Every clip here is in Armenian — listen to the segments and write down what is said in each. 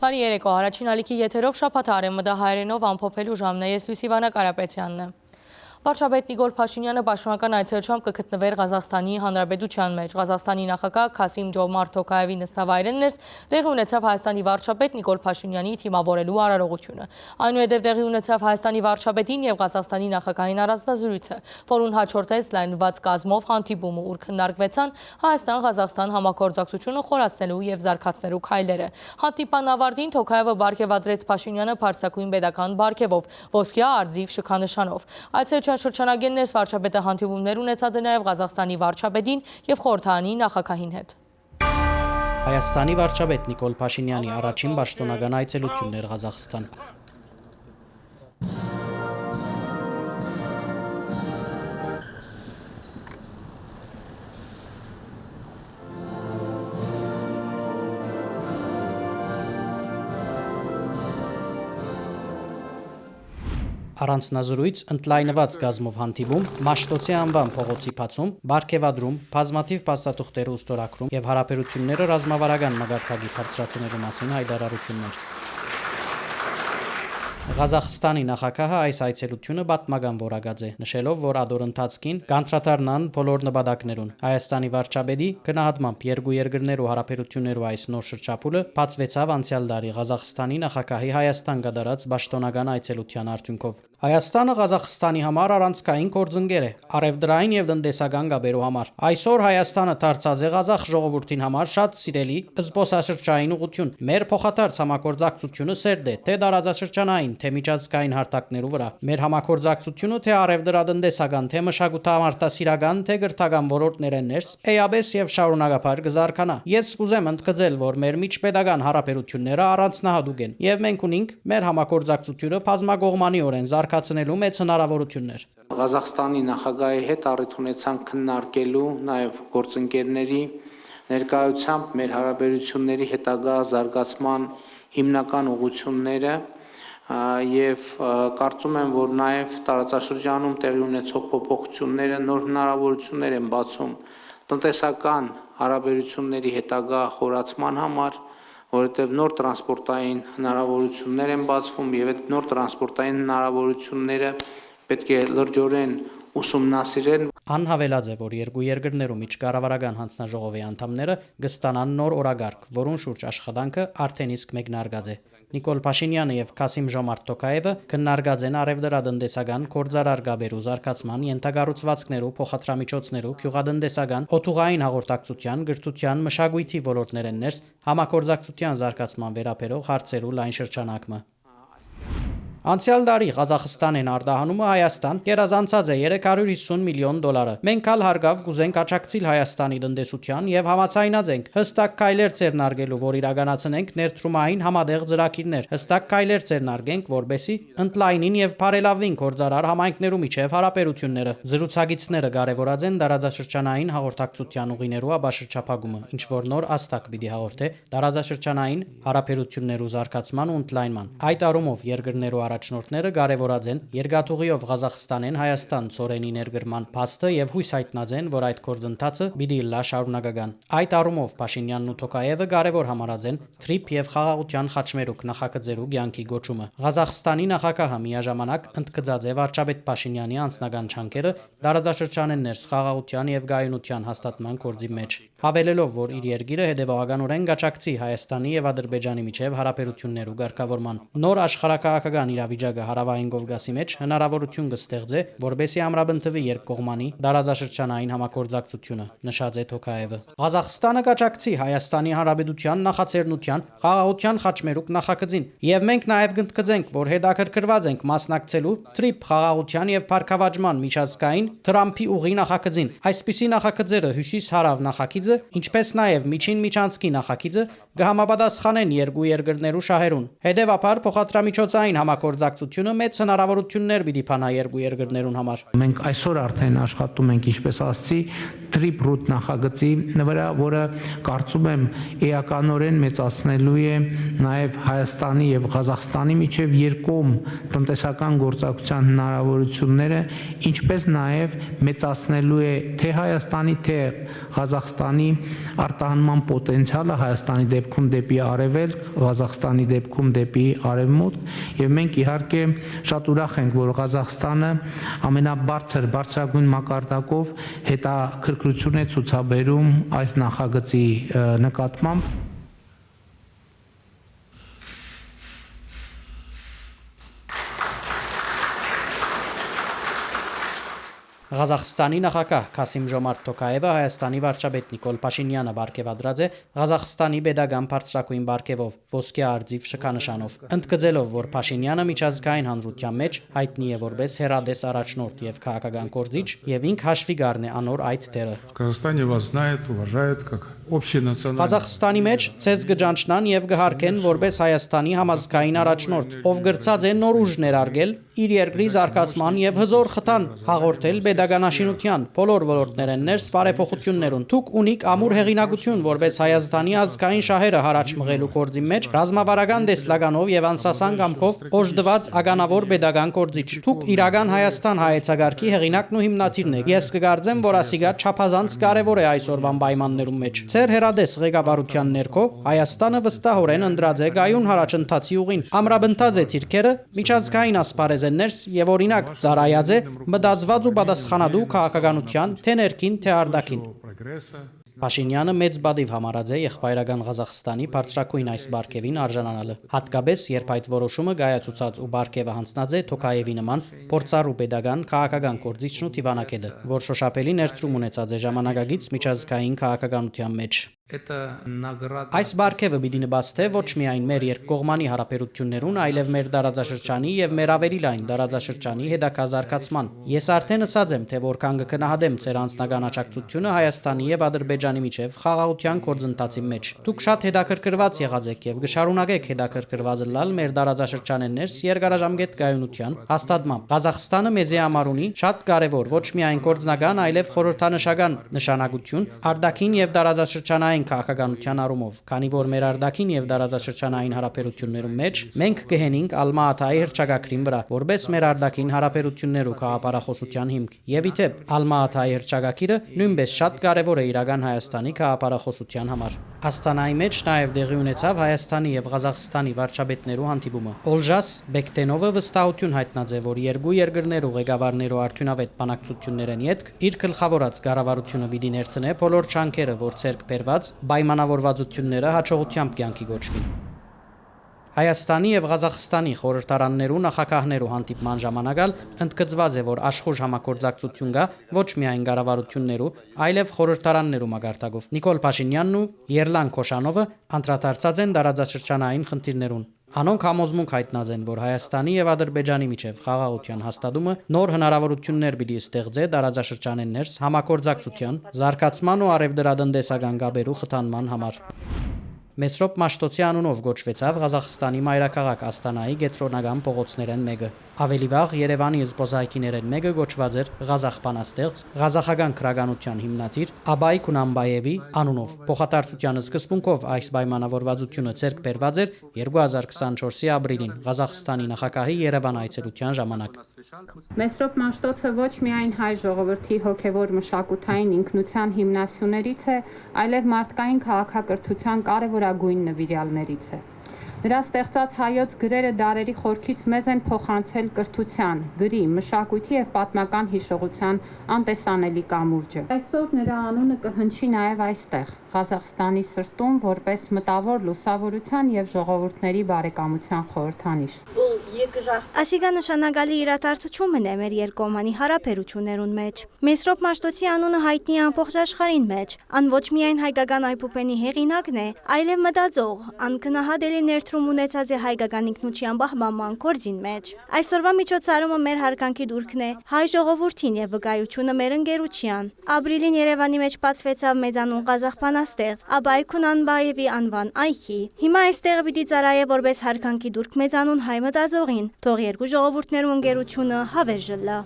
Բարի երեկո, առաջին ալիքի եթերով շաբաթ արևմտա հայերենով ամփոփելու ժամն է, ես Լուսիվանա Կարապետյանն եմ։ Վարչապետ Նիկոլ Փաշինյանը պաշտոնական այցելությամբ կգտնվեր Ղազախստանի Հանրապետության մեջ։ Ղազախստանի նախագահ Քասիմ-Ջոմարթ Թոկայևի նստավայրենն տեղի ունեցավ Հայաստանի վարչապետ Նիկոլ Փաշինյանի թիմավորելու արարողությունը։ Այնուհետև տեղի ունեցավ Հայաստանի վարչապետին եւ Ղազախստանի նախագահին առանձնազրույցը, որուն հաջորդեց լայնված կազմով հանդիպումը, ուր քննարկվեցան Հայաստան-Ղազախստան համագործակցությունը խորացնելու եւ զարգացնելու քայլերը։ Հանդիպան ավարտին Թոկայևը բարգեւադրեց Փաշինյանը բարձրակույն պետական բարգեւով, ոսկյա արձիվ շքանշանով։ Շրջանագեններս վարչապետը հանդիպումներ ունեցած է նաև Ղազախստանի վարչապետին եւ խորհրդարանի նախագահին հետ։ Հայաստանի վարչապետ Նիկոլ Փաշինյանի առաջին պաշտոնական այցելությունն էր Ղազախստան։ Առանձնազրույց, ընդլայնված գազմով հանդիպում, Մաշտոցի անվան փողոցի բացում, բարգեւադրում, բազմաթիվ փաստաթուղթերը ուստորագրում եւ հարաբերությունները ռազմավարական մագարտակի բարձրացնելու մասին հայտարարություններ։ Ղազախստանի նախագահը այս այցելությունը պատմական որակած է, նշելով, որ ադոր ընթացքին կանտրատարնան բոլոր նպատակներուն։ Հայաստանի վարչապետի գնահատմամբ երկու երկրներու հարաբերություններու այս նոր շրջափուլը բացվեցավ անցյալ տարի Ղազախստանի նախագահի Հայաստան կատարած պաշտոնական այցելության արդյունքով։ Հայաստանը Ղազախստանի համար առանցքային գործընկեր է, արևդրային եւ տնտեսական գաբերու համար։ Այսօր Հայաստանը դարձած է Ղազախ ժողովրդին համար շատ սիրելի զբոսաշրջային ուղղություն։ Մեր փոխադարձ համագործակցությունը սերտ է, թե տարածաշրջանային թե միջազգային հարթակներու վրա։ Մեր համագործակցությունը թե արևդրատնտեսական, թե մշակութամարտահրավերական, թե գրթական ոլորտներեն ներս էաբես եւ շարունակաբար կզարգանա։ Ես կուզեմ ընդգծել, որ մեր միջպետական հարաբերությունները առանձնահատուկ են եւ մենք ունենք մեր համագործակցությունը բազմակողմանիորեն զարգացնելու մեծ հնարավորություններ։ Ղազախստանի նախագահի հետ առիթ ունեցանք քննարկելու նաեւ գործընկերների ներկայությամբ մեր հարաբերությունների հետագա զարգացման հիմնական ուղղությունները եւ կարծում եմ, որ նաեւ տարածաշրջանում տեղի ունեցող փոփոխությունները նոր հնարավորություններ են բացում տնտեսական հարաբերությունների հետագա խորացման համար, որովհետեւ նոր տրանսպորտային հնարավորություններ են բացվում եւ այդ նոր տրանսպորտային հնարավորությունները պետք է լրջորեն ուսումնասիրեն։ Անհավելած է, որ երկու երկրներու միջկառավարական հանձնաժողովի անդամները կստանան նոր օրագարկ, որուն շուրջ աշխատանքը արդեն իսկ մեկնարկած է։ Նիկոլ Փաշինյանը եւ Քասիմ-Ջոմարթ Թոկայևը քննարկած են արևդրատնտեսական գործարար գաբերու զարգացման, ենթակառուցվածքներու, փոխադրամիջոցներու, գյուղատնտեսական, օթուղային հաղորդակցության, գրթության, մշակույթի ոլորտներեն ներս համագործակցության զարգացման վերաբերող հարցերու լայն շրջանակը։ Անցյալ տարի Ղազախստանեն արտահանումը Հայաստան գերազանցած է 350 միլիոն դոլարը։ Մենք ալ հարգավ կուզենք աջակցել Հայաստանի տնտեսության եւ համաձայնած ենք հստակ քայլեր ձեռնարկելու, որ իրականացնենք ներդրումային համատեղ ծրագիրներ, հստակ քայլեր ձեռնարկենք, որբեսի ընդլայնին եւ բարելավին գործարար համայնքներու միջև հարաբերությունները։ Զրուցակիցները կարևորած են տարածաշրջանային հաղորդակցության ուղիներու աբաշրջափակումը, ինչ որ նոր աստակ պիտի հաղորդե տարածաշրջանային հարաբերություններու զարգացման ու ընդլայնման։ Այդ առումով երկրներու առաջնորդները կարևորած են երկաթուղիով Ղազախստանեն Հայաստան ծորենի ներգրման փաստը եւ հույս հայտնած են, որ այդ գործընթացը պիտի լա շարունակական։ Այդ առումով Փաշինյանն ու Թոկայևը կարևոր համարած են թրիփ եւ խաղաղության խաչմերուկ նախագծերու կյանքի գոչումը։ Ղազախստանի նախագահը միաժամանակ ընդգծած է վարչապետ Փաշինյանի անձնական չանքերը տարածաշրջանեն ներս խաղաղության եւ գայունության հաստատման գործի մեջ, հավելելով, որ իր երկիրը հետեւողականորեն գաճակցի Հայաստանի եւ Ադրբեջանի միջև հարաբերություններու ղեկավարման։ Նոր աշխարհակահաղական իրավիճակը հարավային Կովկասի մեջ հնարավորություն կստեղծե, որբեսի ամրապնդվի երկկողմանի տարածաշրջանային համագործակցությունը, նշած է Թոկայևը։ Ղազախստանը կաճակցի Հայաստանի Հանրապետության նախաձեռնության խաղաղության խաչմերուկ նախագծին, եւ մենք նաեւ կընդգծենք, որ հետաքրքրված ենք մասնակցելու թրիփ խաղաղության եւ փառքավաճման միջազգային Թրամփի ուղի նախագծին։ Այսպիսի նախագծերը հյուսիս-հարավ նախագիծը, ինչպես նաեւ միջին միջանցքի նախագիծը կհամապատասխանեն երկու երկրներու շահերուն։ Հետևաբար փոխադրամիջոցային համագործակցությունը մեծ հնարավորություններ պիտի փանա երկու երկրներուն համար։ Մենք այսօր արդեն աշխատում ենք, ինչպես ասացի, Trip Route նախագծի վրա, որը կարծում եմ էականորեն մեծացնելու է նաև Հայաստանի եւ Ղազախստանի միջև երկկողմ տնտեսական գործակցության հնարավորությունները, ինչպես նաև մեծացնելու է թե Հայաստանի, թե Ղազախստանի արտահանման պոտենցիալը Հայաստանի դեպքում դեպի արևելք, Ղազախստանի դեպքում դեպի արևմուտք, եւ մենք իհարկե շատ ուրախ ենք, որ Ղազախստանը բարձրագույն մակարդակով հետաքրքրություն է ցուցաբերում այս նախագծի նկատմամբ։ Ղազախստանի նախագահ Քասիմ-Ժոմարթ Թոկաևը Հայաստանի վարչապետ Նիկոլ Փաշինյանը բարգեւադրած է Ղազախստանի pedagogan բարձրակույն բարգեւով ոսկե արձիվ շքանշանով, ընդգծելով, որ Փաշինյանը միջազգային հանրության մեջ հայտնի է որպես հեռադես առաջնորդ եւ քաղաքական կորձիչ եւ ինք հաշվի գառն է անոր այդ դերը։ Казахстане вас знает, уважает как общенациональный. Ղազախստանի մեջ ցեզ գճանչնան եւ գհարկեն որպես Հայաստանի համազգային առաջնորդ, ով գրծած է նոր ուժ ներարգել իր երկրի զարգացման եւ հզոր խթան հաղորդել pedagoganաշինության բոլոր ոլորտներեն ներս բարեփոխություններուն թուք ունիկ ամուր հեղինակություն որպես Հայաստանի ազգային շահերը հարաճ մղելու կորձի մեջ ռազմավարական դեսլագանով եւ անսասան կամքով օժդված ագանավոր pedagogan կորձիչ թուք իրական Հայաստան հայեցագարքի հեղինակն ու հիմնադիրն է։ Ես կգարձեմ, որ ասիգա չափազանց կարեւոր է այսօրվան պայմաններում մեջ։ Ձեր հերադես ղեկավարության ներքո Հայաստանը վստահորեն ընդրած է գայուն հարաճընթացի ուղին, ամրապնդած է թիրքերը, միջազգային ասպարեզներս եւ օրինակ ծառայած է մտածված ու պատասխանատու քաղաքականության թե ներքին թե արտաքին։ Փաշինյանը մեծ բադիվ համարած է եղբայրական Ղազախստանի բարձրակույն այս բարգեւին արժանանալը, հատկապես երբ այդ որոշումը գայացուցած ու բարգեւը հանձնած է Թոկաևի նման փորձառու pedagogan քաղաքական կորձիչն ու Տիվանակեդը, որ շոշափելի ներդրում ունեցած է ժամանակագից միջազգային քաղաքականության մեջ։ Այս բարգեւը պիտի նպաստի ոչ միայն մեր երկկողմանի հարաբերություններուն, այլև մեր տարածաշրջանի եւ մեր ավելի լայն տարածաշրջանի հետագա զարգացման։ Ես արդեն ասած եմ, թե որքան կգնահատեմ ձեր անձնական աջակցությունը Հայաստանի եւ Ադրբեջանի միջև խաղաղության գործընթացի մեջ։ Դուք շատ հետաքրքրված եղած եք եւ կշարունակեք հետաքրքրված լալ մեր տարածաշրջաններս երկարաժամկետ գայունության հաստատմամբ։ Ղազախստանը մեզ է համար ունի շատ կարեւոր ոչ միայն գործնական, այլև խորհրդանշական նշանակություն արտաքին եւ տարածաշրջանային քաղաքականության առումով, քանի որ մեր արտաքին եւ տարածաշրջանային հարաբերություններում մեջ մենք կհենինք Ալմա-Աթայի հռչակագրին վրա, որպես մեր արտաքին հարաբերություններու քաղաքապարախոսության հիմք։ Եվ իթեպ Ալմա-Աթայի հռչակագիրը նույնպես շատ կարեւոր է իրական Հայաստանի քաղաքապարախոսության համար։ Աստանայի մեջ նաեւ դեղի ունեցավ Հայաստանի եւ Ղազախստանի վարչապետներու հանդիպումը։ Օլժաս Բեկտենովը վստահություն հայտնած է, որ երկու երկրներու ղեկավարներու արդյունավետ բանակցություններեն յետք իր գլխավորած կառավարությունը պիտի ներդնե բոլոր չանքերը, որ ցերկ բերված պայմանավորվածությունները հաջողությամբ կյանքի գոչվին։ Հայաստանի եւ Ղազախստանի խորհրդարաններու նախագահներու հանդիպման ժամանակ ընդգծված է, որ աշխուժ համագործակցություն կա ոչ միայն կառավարություններու, այլև խորհրդարաններու մակարդակով։ Նիկոլ Փաշինյանն ու Երլան Քոշանովը անդրադարձած են տարածաշրջանային խնդիրներուն։ Անոնք համոզմունք հայտնած են, որ Հայաստանի եւ Ադրբեջանի միջև խաղաղության հաստատումը նոր հնարավորություններ պիտի ստեղծի տարածաշրջանեն ներս համագործակցության, զարգացման ու արևդրատնտեսական գաբերու խթանման համար։ Մեսրոպ Մաշտոցի անունով գոչվեցավ Ղազախստանի մայրաքաղաք Աստանայի գետրոնական փողոցներեն մեկը։ Ավելի վաղ Երևանի զբոսայգիներեն մեկը գոչված էր Ղազախ բանաստեղծ, ղազախական քրագանության հիմնադիր Աբայ Քունամբաևի անունով։ Փոխադարձության սկզբունքով այս պայմանավորվածությունը ցերկ բերված էր 2024-ի ապրիլին Ղազախստանի նախագահի Երևան այցելության ժամանակ։ Մեսրոպ Մաշտոցը ոչ միայն հայ ժողովրդի հոգևոր մշակութային ինքնության հիմնասյուներից է, այլև մարդկային քաղաքակրթության կարևորագույն նվիրյալներից է։ Նրա ստեղծած հայոց գրերը դարերի խորքից մեզ են փոխանցել կրթության, գրի, մշակույթի եւ պատմական հիշողության անտեսանելի կամուրջը։ Այսօր նրա անունը կհնչի նաեւ այստեղ, Ղազախստանի սրտում, որպես մտավոր լուսավորության եւ ժողովուրդների բարեկամության խորհրդանիշ։ Ասիգա նշանակալի իրադարձություն է մեր երկկողմանի հարաբերություններուն մեջ։ Մեսրոպ Մաշտոցի անունը հայտնի է ամբողջ աշխարհին մեջ։ Ան ոչ միայն հայկական այբուբենի հեղինակն է, այլև մտածող, անկնահատելի ներդրում ունեցած է հայկական ինքնության պահպանման գործին մեջ։ Այսօրվա միջոցառումը մեր հարկանքի դուրքն է հայ ժողովրդին եւ վկայությունը մեր ընկերության։ Ապրիլին Երևանի մեջ բացվեցավ մեծանուն Ղազախ բանաստեղծ Աբայքուն Անբաևի անվան այգի։ Հիմա այստեղ պիտի ծառայե որպես հարկանքի դուրք մեծանուն հայ մտածողին, թող երկու ժողովուրդներու ընկերությունը հավերժլա։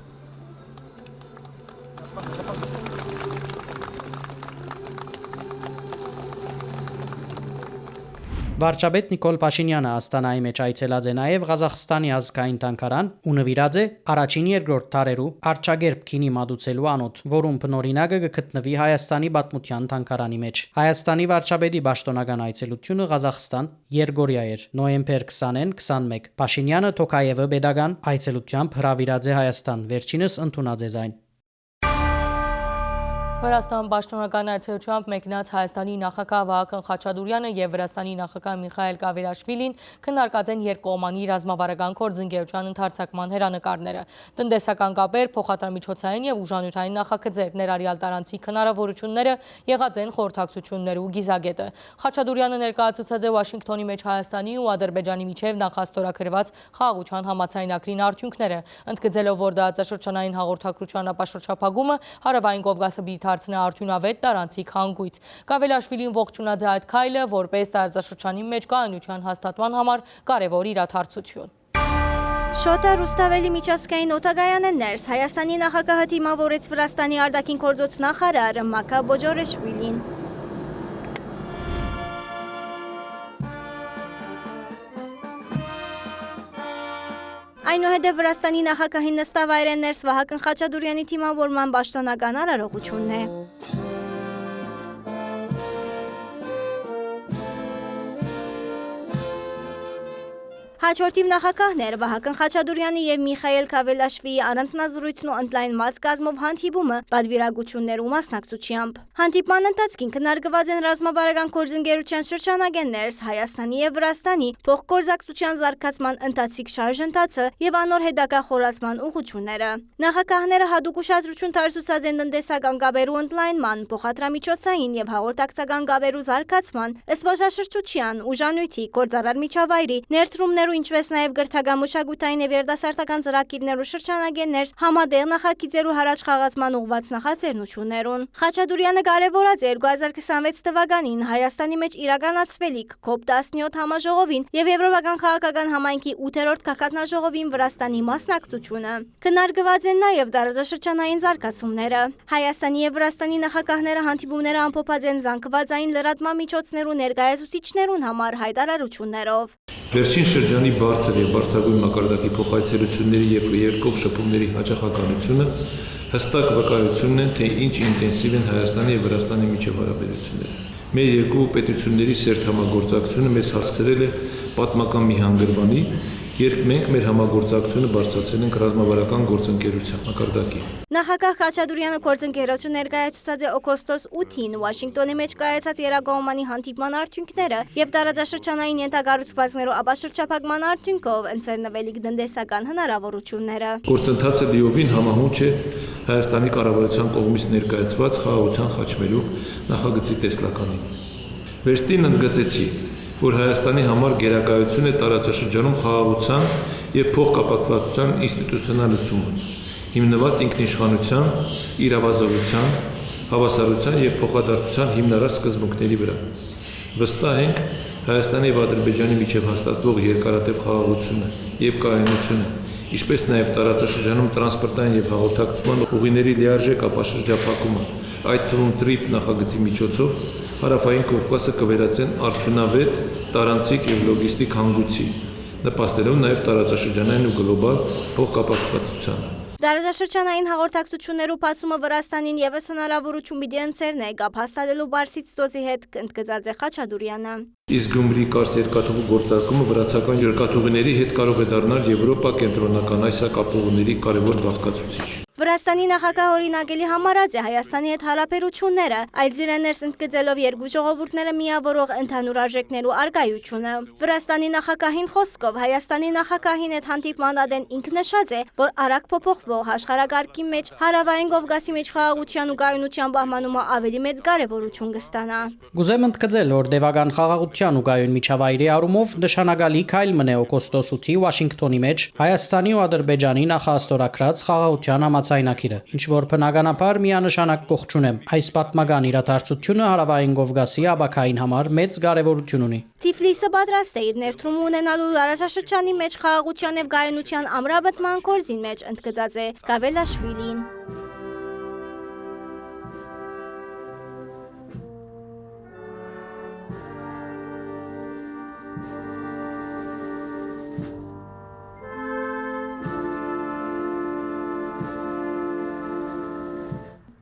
Վարչապետ Նիկոլ Փաշինյանը Աստանայի մեջ այցելած է նաև Ղազախստանի ազգային տանկարան ու նվիրած է առաջին երկրորդ տարերու Արչագերբ քինի մատուցելու անոթ, որում բնօրինակը կգտնվի Հայաստանի պատմության տանկարանի մեջ։ Հայաստանի վարչապետի պաշտոնական այցելությունը Ղազախստան Երգորիա էր նոյեմբեր 20-ին 21։ Փաշինյանը Թոկայևը pedagogan այցելությամբ հրավիրած է Հայաստան, վերջինս ընդունած է զայն։ Վրաստան պաշտոնական այցելությամբ մեկնած Հայաստանի նախագահ Վահագն Խաչատուրյանը եւ Վրաստանի նախագահ Միխայել Կավիրաշվիլին քննարկած են երկկողմանի ռազմավարական գործընկերության ընդարձակման հերանեկարները, տնտեսական կապեր, փոխադրամիջոցային եւ ուժանյութային նախագծեր, ներառյալ տարանցիկ հնարավորությունները եղած են խորհրդակցություններ ու գիզագետը։ Խաչատուրյանը ներկայացուցած է Վաշինգտոնի մեջ Հայաստանի ու Ադրբեջանի միջև նախաստորագրված խաղաղության համաձայնագրին արդյունքները, ընդգծելով, որ դարաշրջանային հաղորդակցության ապաշրջափակումը Հարավային Կովկասը դարձնե արդյունավետ տարանցիկ հանգույց։ Կավելաշվիլին ողջունած է այդ քայլը որպես տարածաշրջանի մեջ կայունության հաստատման համար կարևոր իրադարձություն։ Շոտա Ռուստավելի միջազգային օդագայան է ներս Հայաստանի նախագահը դիմավորեց Վրաստանի արտաքին գործոց նախարար Մակա Բոջորեշվիլին։ Այնուհետև Վրաստանի նախագահին նստավայր է ներս Վահագն Խաչատուրյանի թիմավորման պաշտոնական արարողությունն է։ Հաջորդիվ նախագահներ Վահագն Խաչատուրյանի եւ Միխայել Քավելաշվիի առանձնազրույցն ու ընդլայնված կազմով հանդիպումը պատվիրակություններու մասնակցությամբ։ Հանդիպման ընթացքին քննարկված են ռազմավարական գործընկերության շրջանագեններս Հայաստանի եւ Վրաստանի փոխգործակցության զարգացման ընթացիկ շարժընթացը եւ անոր հետագա խորացման ուղղությունները։ Նախագահները հատուկ ուշադրություն դարձուցած են տնտեսական կապերու ընդլայնման, փոխադրամիջոցային եւ հաղորդակցական կապերու զարգացման, զբոսաշրջության, ուժանյութի, գործարար միջավայրի, ներդրումներու ինչպես նաև գրթական մշակութային եւ երիտասարդական ծրագիրներու շրջանագեններ համատեղ նախագիծերու հարաճ խաղացման ուղղված նախաձեռնություններուն։ Խաչատուրյանը կարևորած է 2026 թվականին Հայաստանի մեջ իրականացվելիք COP17 համաժողովին եւ Եվրոպական քաղաքական համայնքի 8-րդ քաղաքականաժողովին Վրաստանի մասնակցությունը։ Քննարկված են նաև տարածաշրջանային զարգացումները։ Հայաստանի եւ Վրաստանի նախագահները հանդիպումները ամփոփած են զանգվածային լրատվման միջոցներու ներկայացուցիչներուն համար հայտարարություններով։ Վերջին շրջանի բարձր եւ բարձրագույն մակարդակի փոխայցելությունների եւ երկկողմ շփումների հաջողականությունը հստակ վկայությունն է, թե ինչ ինտենսիվ են Հայաստանի եւ Վրաստանի միջև հարաբերությունները։ Մեր երկու պետությունների սերտ համագործակցությունը մեզ հասցրել է պատմական մի հանգրվանի, երբ մենք մեր համագործակցությունը բարձրացրել ենք ռազմավարական գործընկերության մակարդակի։ Նախագահ Խաչատուրյանը գործընկերություն ներկայացուցած է օգոստոս 8-ին Վաշինգտոնի մեջ կայացած երկկողմանի հանդիպման արդյունքները եւ տարածաշրջանային ենթակառուցվածքներու ապաշրջափակման արդյունքով ընձեռնվելիք տնտեսական հնարավորությունները։ Գործընթացը լիովին համահունչ է Հայաստանի կառավարության կողմից ներկայացված խաղաղության խաչմերու նախագծի տեսլականին։ Վերստին ընդգծեցի, որ Հայաստանի համար գերակայություն է տարածաշրջանում խաղաղության եւ փոխկապակցվածության ինստիտուցիոնալացումը, հիմնված ինքնիշխանության, իրավազորության, հավասարության եւ փոխադարձության հիմնարար սկզբունքների վրա։ Վստահ ենք Հայաստանի եւ Ադրբեջանի միջև հաստատվող երկարատև խաղաղությունը եւ կայունությունը, ինչպես նաեւ տարածաշրջանում տրանսպորտային եւ հաղորդակցման ուղիների լիարժեք ապաշրջափակումը, այդ թվում TRIP նախագծի միջոցով Հարավային Կովկասը կվերածեն արդյունավետ, տարանցիկ եւ լոգիստիկ հանգույցի, նպաստելով նաեւ տարածաշրջանային ու գլոբալ փոխկապակցվածությանը։ Տարածաշրջանային հաղորդակցություններու բացումը Վրաստանին եւս հնարավորություն պիտի ընձեռնե կապ հաստատելու Բարսից ծոցի հետ, ընդգծած է Խաչատուրյանը։ Իսկ Գյումրի Կարս երկաթուղու գործարկումը վրացական երկաթուղիների հետ կարող է դառնալ Եվրոպա կենտրոնական Ասիա կապուղիների կարևոր բաղկացուցիչ։ Վրաստանի նախագահ օրինակելի համարած է Հայաստանի հետ հարաբերությունները, այլ զիրեներս ընդգծելով երկու ժողովուրդները միավորող ընդհանուր արժեքներու արգայությունը։ Վրաստանի նախագահին խոսքով Հայաստանի նախագահին հետ հանդիպման ադեն ինքն նշած է, որ արագ փոփոխվող աշխարհակարգի մեջ Հարավային Կովկասի մեջ խաղաղության ու կայունության պահպանումը ավելի մեծ կարևորություն կստանա։ Գուզեմ ընդգծել, որ դեպական խաղաղության ու կայուն միջավայրի առումով նշանակալի քայլ մնե օգոստոս 8-ի Վաշինգտոնի մեջ Հայաստանի ու Ադրբեջանի նախաստորագրած խաղաղության համաձայնագրի օրինագիրը, ինչ որ բնականաբար միանշանակ կողք չունեմ։ Այս պատմական իրադարձությունը Հարավային Կովկասի աբակային համար մեծ կարևորություն ունի։ Թիֆլիսը պատրաստ է իր ներդրումը ունենալու Լարաշաշրջանի մեջ խաղաղության եւ գայունության ամրապնդման գործին մեջ ընդգծած է Գավելաշվիլին։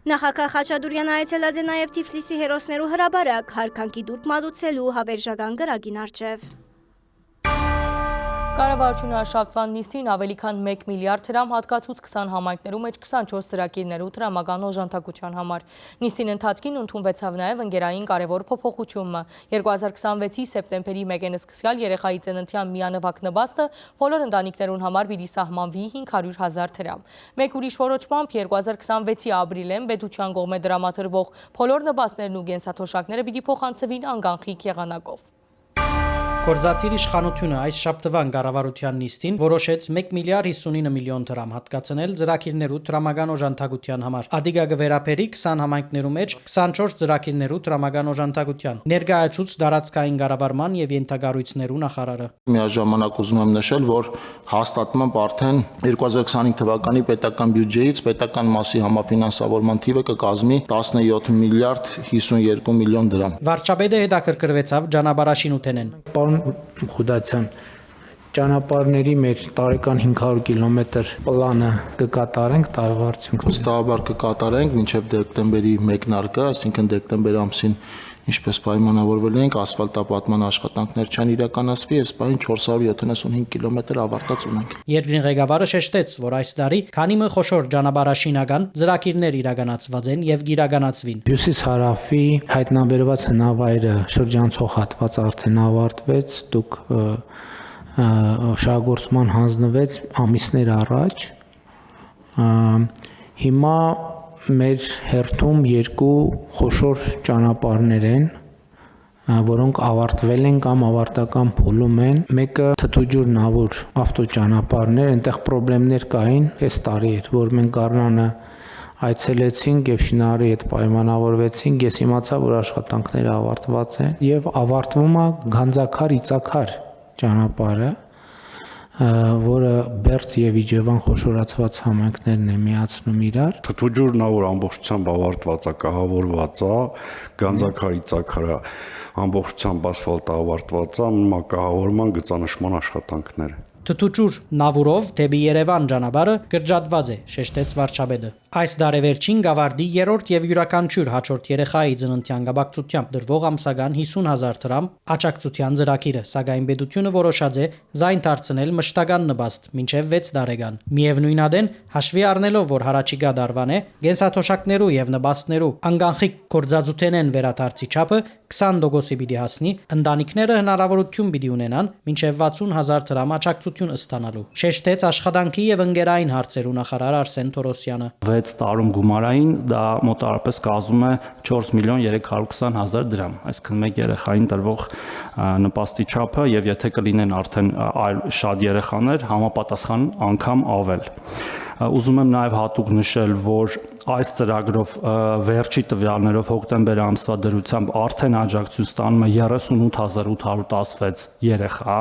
Նախագահ Խաչատուրյանը այցելած է նաև Թիֆլիսի հերոսներու հրաբարակ, հարկանքի դուրք մատուցելու հավերժական գրագին առջև։ Կառավարությունը շաբթվան նիստին ավելի քան 1 միլիարդ դրամ հատկացուց 20 համայնքներու մեջ 24 ծրագիրներու տրամական օժանդակության համար։ Նիստին ընթացքին ընդունվեցավ նաև ընկերային կարևոր փոփոխությունը։ 2026-ի սեպտեմբերի 1-ին սկսյալ երեխայի ծննդյան միանվագ նպաստը բոլոր ընտանիքներուն համար պիտի սահմանվի 500,000 դրամ։ Մեկ ուրիշ որոշմամբ 2026-ի ապրիլին պետության կողմէ դրամադրվող բոլոր նպաստներն ու կենսաթոշակները պիտի փոխանցվին անգանխիկ եղանակով։ Գործադիր իշխանությունը այս շաբթվան կառավարության նիստին որոշեց 1 միլիարդ 59 միլիոն դրամ հատկացնել ծրագիրներու տրամական օժանդակության համար։ Ադիգա գվերապերի 20 համայնքներու մեջ 24 ծրագիրներու տրամական օժանդակության։ Ներկայացուց դարածքային կառավարման եւ ենթագարույցներու նախարարը։ Միաժամանակ ուզում եմ նշել, որ հաստատմամբ արդեն 2025 թվականի պետական բյուջեից պետական մասի համաֆինանսավորման թիվը կկազմի 17 միլիարդ 52 միլիոն դրամ։ Վարչապետը հետաքրքրվեցավ ճանապարհաշինութենեն։ Խուդացյան ճանապարհների մեր տարեկան 500 կիլոմետր պլանը կկատարենք տարվա արդյունքում։ Վստահաբար կկատարենք մինչև դեկտեմբերի 1-ը, այսինքն դեկտեմբեր ամսին ինչպես պայմանավորվել ենք, ասֆալտապատման աշխատանքներ չեն իրականացվի, այս պահին 475 կիլոմետր ավարտած ունենք։ Երկրի ղեկավարը շեշտեց, որ այս տարի քանի մի խոշոր ճանապարհաշինական ծրագիրներ իրականացված են եւ կիրականացվին։ Հյուսիս-հարավի հայտնաբերված հնավայրը շրջանցող հատված արդեն ավարտվեց, դուք շահգործման հանձնվեց ամիսներ առաջ։ Հիմա մեր հերթում երկու խոշոր ճանապարհներ են, որոնք ավարտվել են կամ ավարտական փուլում են։ Մեկը Թթուջուր Նավուր ավտոճանապարհներ, այնտեղ խնդիրներ կային, այս տարի էր, որ մենք Գառնանը այցելեցինք եւ շինարարի հետ պայմանավորվեցինք, ես իմացա, որ աշխատանքները ավարտված են եւ ավարտվում է Գանձաքար-Իծաքար ճանապարհը, որը Բերդ եւ Իջևան խոշորացված համայնքներն է միացնում իրար։ Թթուջուրն որ ամբողջությամբ ավարտված է, կահավորված է, Գանձաքար-Իծաքարը ամբողջությամբ ասֆալտը ավարտված է, կահավորման գծանշման աշխատանքներ։ Թթուջուր Նավուրով դեպի Երևան ճանապարհը կրճատված է, շեշտեց վարչապետը։ Այս դարևերջին գավառդի 3-րդ եւ յուրաքանչյուր հաջորդ երեխայի ծննդյան գաբակցությամբ դրվող ամսական 50,000 դրամ աջակցության ծրագիրը, սակայն պետությունը որոշած է զայն դարձնել մշտական նպաստ մինչև 6 տարեկան։ Միևնույնադեն հաշվի առնելով, որ հարաճիգա դարվան է, գենսաթոշակներու եւ նպաստներու անգանխիկ կորձածութենեն վերադարձի չափը 20% պիտի հասնի, ընտանիքները հնարավորություն պիտի ունենան մինչև 60,000 դրամ աջակցություն ստանալու։ Շեշտեց աշխատանքի եւ ընկերային հարցերու նախարար Արսեն Թորոսյանը։ 6 տարում գումարային դա մոտարապես կազմում է 4 միլիոն 320,000 դրամ, այսինքն մեկ երեխային տրվող նպաստի չափը եւ եթե կլինեն արդեն այլ շատ երեխաներ, համապատասխան անգամ ավել։ Ուզում եմ նաև հատուկ նշել, որ այս ծրագրով վերջի տվյալներով հոկտեմբեր ամսվա դրությամբ արդեն աջակցություն ստանում է 38,816 երեխա,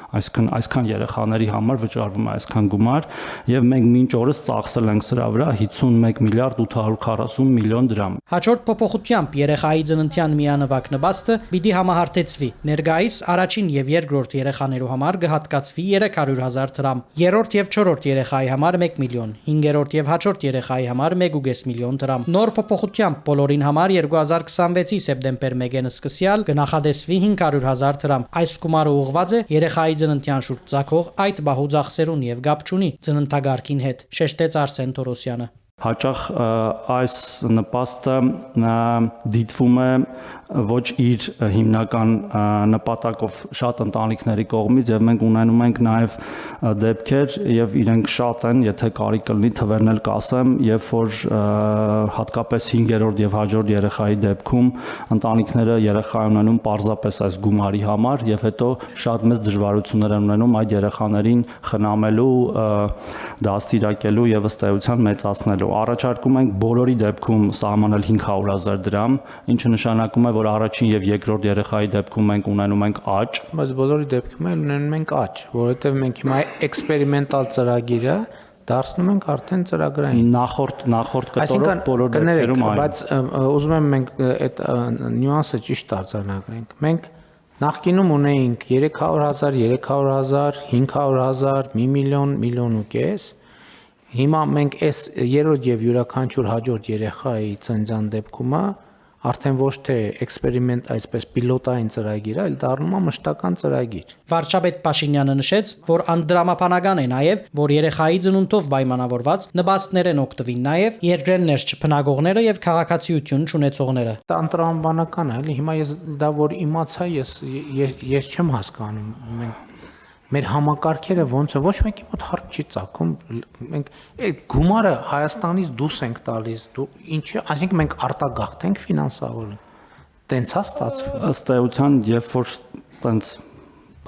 այսքան երեխաների համար վճարվում է այսքան գումար եւ մենք մինչ օրս ծախսել ենք սրա վրա 51 միլիարդ 840 միլիոն դրամ։ Հաջորդ փոփոխությամբ երեխայի ծննդյան միանվագ նպաստը պիտի համահարտեցվի։ Ներկայիս առաջին եւ երկրորդ երեխաներու համար կհատկացվի 300,000 դրամ, երրորդ եւ չորրորդ երեխայի համար 1 միլիոն, 5-րդ եւ հաջորդ երեխայի համար 1.5 միլիոն դրամ։ Նոր փոփոխությամբ բոլորին համար 2026-ի սեպտեմբեր 1-ին սկսյալ կնախադեсվի 500,000 դրամ։ Այս գումարը ուղղված է երեխայի ծննդյան շուրջ ծագող այդ բահու ծախսերուն եւ գապ չունի ծննդագարկին հետ, շեշտեց Արսեն Թորոսյանը։ Հաճախ այս նպաստը դիտվում է ոչ իր հիմնական նպատակով շատ ընտանիքների կողմից եւ մենք ունենում ենք նաեւ դեպքեր եւ իրենք շատ են, եթե կարիք կլինի թվերն էլ կասեմ, երբ որ հատկապես 5-րդ եւ հաջորդ երեխայի դեպքում ընտանիքները երեխա ունենում պարզապես այս գումարի համար եւ հետո շատ մեծ դժվարություններ են ունենում այդ երեխաներին խնամելու, դաստիարակելու եւ ըստ էության մեծացնելու։ Առաջարկում ենք բոլորի դեպքում սահմանել 500,000 դրամ, ինչը նշանակում է, որ առաջին եւ երկրորդ երեխայի դեպքում մենք ունենում ենք աճ, բայց բոլորի դեպքում էլ ունենում ենք աճ, որովհետեւ մենք հիմա էքսպերիմենտալ ծրագիրը դարձնում ենք արդեն ծրագրային։ Նախորդ կտորով բոլոր դեպքերում այո։ Բայց ուզում եմ մենք այդ նյուանսը ճիշտ արձանագրենք։ Մենք նախկինում ունեինք 300,000, 300,000, 500,000, 1 միլիոն, 1,5 միլիոն։ Հիմա մենք այս երրորդ եւ յուրաքանչյուր հաջորդ երեխայի ծննդյան դեպքում արդեն ոչ թե էքսպերիմենտ, այսպես պիլոտային ծրագիր, այլ դառնում է մշտական ծրագիր։ Վարչապետ Փաշինյանը նշեց, որ անդրամապանական է նաև, որ երեխայի ծնունդով պայմանավորված նպաստներ են օգտվին նաև երկրեն ներս չփնագողները եւ քաղաքացիություն չունեցողները։ Դա անդրամապանական է, էլի հիմա ես դա որ իմացա, ես չեմ հասկանում։ Մենք մեր համակարգերը ոնց է, ոչ մեկի մոտ հարց չի ծագում, մենք այդ գումարը Հայաստանից դուրս ենք տալիս, ինչի, այսինքն մենք արտագաղթ ենք ֆինանսավորել։ Տենց է ստացվում։ Ըստ էության, երբ որ տենց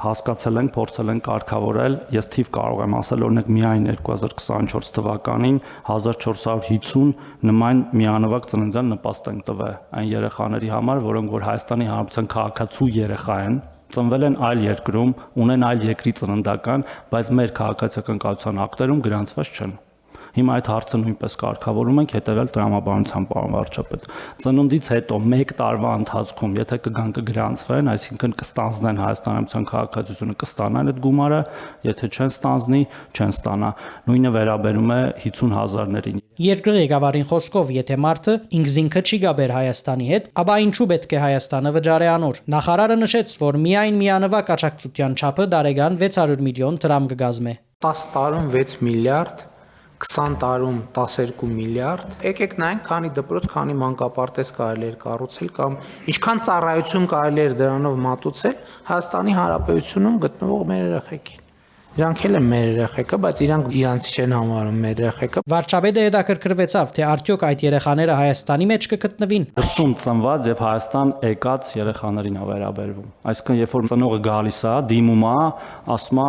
հասկացել ենք, փորձել ենք կարգավորել, ես թիվ կարող եմ ասել, օրինակ միայն 2024 թվականին 1450 նման միանվագ ծննդյան նպաստ ենք տվել այն երեխաների համար, որոնք որ Հայաստանի Հանրապետության քաղաքացու երեխա են, ծնվել են այլ երկրում, ունեն այլ երկրի ծննդական, բայց մեր քաղաքացիական կայացության ակտերում գրանցված չեն։ Հիմա այդ հարցը նույնպես կարգավորում ենք հետևել տրամաբանության, պարոն վարչապետ։ Ծնունդից հետո 1 տարվա ընթացքում, եթե կգան կգրանցվեն, այսինքն կստանձնեն Հայաստանյան քաղաքացիությունը կստանան այդ գումարը, եթե չեն ստանձնի, չեն ստանա։ Նույնը վերաբերում է 50,000-ներին։ Երկրի ղեկավարին խոսքով, եթե մարդը ինքզինքը չի գաբեր Հայաստանի հետ, ապա ինչու պետք է Հայաստանը վճարի անոր։ Նախարարը նշեց, որ միայն միանվագ աջակցության չափը դարեգան 600 միլիոն դրամ կգազմե։ 10 տարում 6 միլիարդ 20 տարում 12 միլիարդ։ Եկեք նայենք, քանի դպրոց, քանի մանկապարտեզ կարելի էր կառուցել կամ ինչքան ծառայություն կարելի էր դրանով մատուցել Հայաստանի Հանրապետությունում գտնվող մեր երեխեքին։ Իրանք էլ են մեր երեխեքը, բայց իրանք իրանցի չեն համարում մեր երեխեքը։ Վարչապետը հետաքրքրվեցավ, թե արդյոք այդ երեխաները Հայաստանի մեջ կգտնվին։ Դրսում ծնված եւ Հայաստան եկած երեխաներին է վերաբերվում։ Այսինքն, երբ որ ծնողը գալիս է, դիմում է, ասում է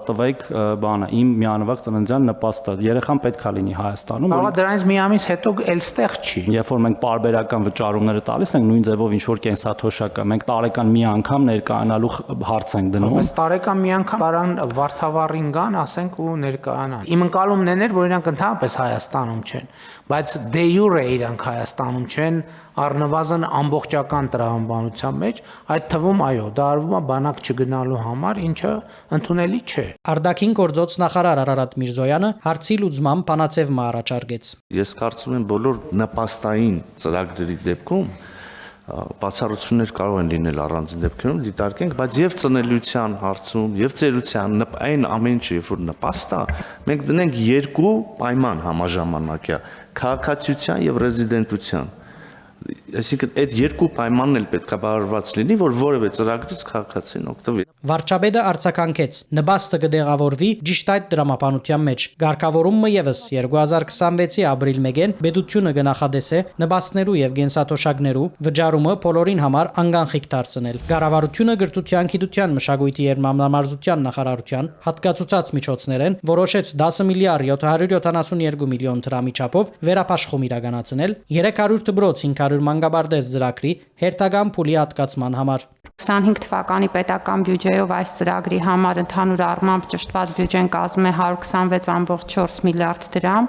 տվեք բանը, իմ միանվագ ծննդյան նպաստը։ Երեխան պետք է լինի Հայաստանում։ Կարող է դրանից մի ամիս հետո էլ ստեղ չի։ Երբ որ մենք պարբերական վճարումները տալիս ենք, նույն ձևով ինչ որ կենսաթոշակը, մենք տարեկան մի անգամ ներկայանալու հարց ենք դնում։ Բայց տարեկան մի անգամ բարան վարդավառին գան, ասենք ու ներկայանան։ Իմ ընկալումն էր, որ իրանք ընդհանրապես Հայաստանում չեն, բայց դե յուրե իրանք Հայաստանում չեն, առնվազն ամբողջական տրամաբանության մեջ, այդ թվում այո, դա արվում է բանակ չգնալու համար, ինչը ընդունելի չէ։ Արտաքին գործոց նախարար Արարատ Միրզոյանը հարցի լուծման բանացևը առաջարկեց։ Ես կարծում եմ բոլոր նպաստային ծրագրերի դեպքում բացառություններ կարող են լինել առանձին դեպքերում դիտարկենք, բայց եւ ծնելիության հարցում եւ ծերության այն ամեն ինչ, երբ որ նպաստ է, մենք դնենք երկու պայման համաժամանակյա՝ քաղաքացիության եւ ռեզիդենտության։ Այսինքն այդ երկու պայմանն էլ պետք է բարված լինի, որ որևէ ծրագրից քաղաքացին օգտվի։ Վարչապետը արձագանքեց. նպաստը կդեղավորվի ճիշտ այդ դրամապանության մեջ։ Ղեկավարումը եւս 2026-ի ապրիլ 1-ին պետությունը կնախադեսե նպաստներու եւ գենսաթոշակներու վճարումը բոլորին համար անգանխիկ դարձնել։ Կառավարությունը գրթության, գիտության, մշակույթի եւ մանրամասնության նախարարության հատկացուցած միջոցներ են որոշեց 10 միլիարդ 772 միլիոն դրամի չափով վերապաշխում իրականացնել 300 դպրոց 500 մանկաբարձ ծրագրի հերթական փուլի հատկացման համար։ 25 թվականի պետական բյուջեով այս ծրագրի համար ընդհանուր առմամբ ճշտված բյուջեն կազմում է 126.4 միլիարդ դրամ։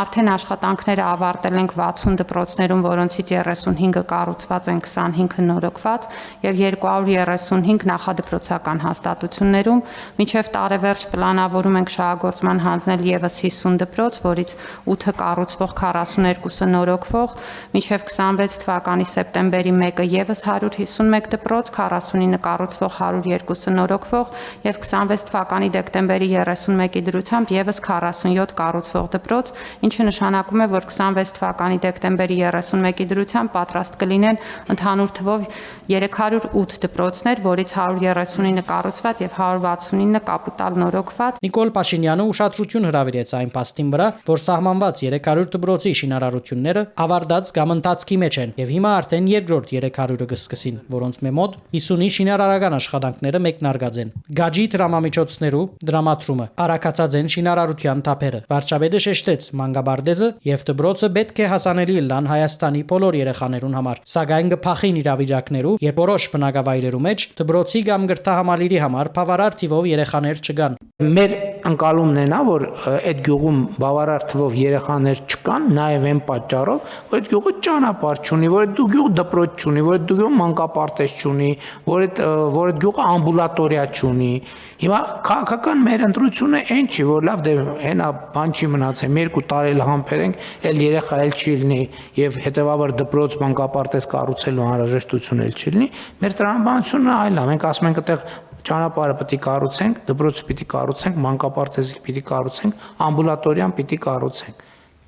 Արդեն աշխատանքները ավարտել ենք 60 դպրոցներում, որոնցից 35-ը կառուցված են, 25-ը նորոգված եւ 235 նախադպրոցական հաստատություններում։ Մինչեւ տարեվերջ պլանավորում ենք շահագործման հանձնել եւս 50 դպրոց, որից 8-ը կառուցվող, 42-ը նորոգվող։ Մինչեւ 26 թվականի սեպտեմբերի 1-ը եւս 151 դպրոց, 49 կառուցվող 102 դպրոցը նորոգվող եւ 26 թվականի դեկտեմբերի 31-ի դրությամբ եւս 47 կառուցվող դպրոց, ինչը նշանակում է, որ 26 թվականի դեկտեմբերի 31-ի դրությամբ պատրաստ կլինեն ընդհանուր թվով 308 դպրոցներ, որից 139 կառուցված եւ 169 կապիտալ նորոգված։ Նիկոլ Փաշինյանը ուշադրություն հրավիրեց այն փաստին վրա, որ սահմանված 300 դպրոցի շինարարությունները ավարտած կամ ընթացքի մեջ են եւ հիմա արդեն երկրորդ 300-ը կսկսին, որոնց մոտ 50-ի շինարարական աշխատանքները մեկնարկած են։ Գաջի դրամամիջոցներու դրամատրումը, արակացած են շինարարության թափերը։ Վարչապետը շեշտեց մանգաբարդեզը եւ դպրոցը պետք է հասանելի լան Հայաստանի բոլոր երեխաներուն համար, սակայն կփախին իրավիճակներու, երբ որոշ բնակավայրերու մեջ դպրոցի կամ գրթահամալիրի համար բավարար թիվով երեխաներ չկան։ Մեր ընկալումն է նա, որ այդ գյուղում բավարար թվով երեխաներ չկան, նաև այն պատճառով, որ այդ գյուղը ճանապարհ չունի, որ այդ գյուղը դպրոց չունի, որ այդ գյուղը մանկապարտեզ չունի, որ այդ գյուղը ամբուլատորիա չունի։ Հիմա քաղաքական մեր ընտրությունը այն չի, որ լավ դե հենա բան չի մնացել, մի երկու տարի համբեր ենք, այլ երեխա էլ չի լինի եւ հետեւաբար դպրոց մանկապարտեզ կառուցելու անհրաժեշտություն էլ չի լինի։ Մեր տրամաբանությունը այլ է, մենք ասում ենք այդտեղ ճանապարհը պիտի կառուցենք, դպրոցը պիտի կառուցենք, մանկապարտեզը պիտի կառուցենք, ամբուլատորիան պիտի կառուցենք։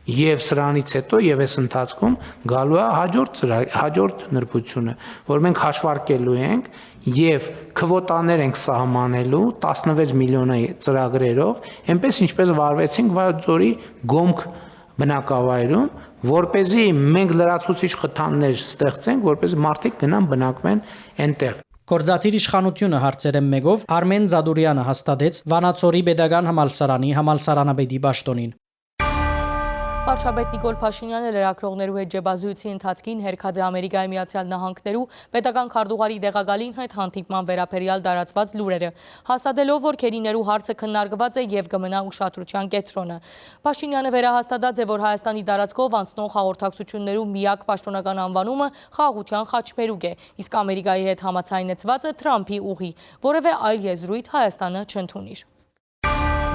Եվ սրանից հետո եւ այս ընթացքում գալու է հաջորդ նրբությունը, որ մենք հաշվարկելու ենք եւ քվոտաներ ենք սահմանելու 16 միլիոնի ծրագրերով, այնպես ինչպես վարվեցինք Վայոց-Ձորի Գոմք բնակավայրում, որպեսզի մենք լրացուցիչ խթաններ ստեղծենք, որպեսզի մարդիկ գնան բնակվեն այնտեղ։ Գործադիր իշխանությունը հարցերեմ մեկով Արմեն Զադուրյանը հաստատեց Վանաձորի Պետական համալսարանի համալսարանաբեդի պաշտոնին։ Վարչապետ Նիկոլ Փաշինյանը լրագրողներու հետ ջեբազույցի ընթացքին հերքած է Ամերիկայի Միացյալ Նահանգներու պետական քարտուղարի դեղագալին հետ հանդիպման վերաբերյալ տարածված լուրերը, հաստատելով, որ քերիներու հարցը քննարկված է եւ կմնա ուշադրության կենտրոնը։ Փաշինյանը վերահաստատած է, որ Հայաստանի տարածքով անցնող հաղորդակցություններու միակ պաշտոնական անվանումը խաղաղության խաչմերուկ է, իսկ Ամերիկայի հետ համաձայնեցված է Թրամփի ուղի, որևէ այլ եզրույթ Հայաստանը չընդունիր։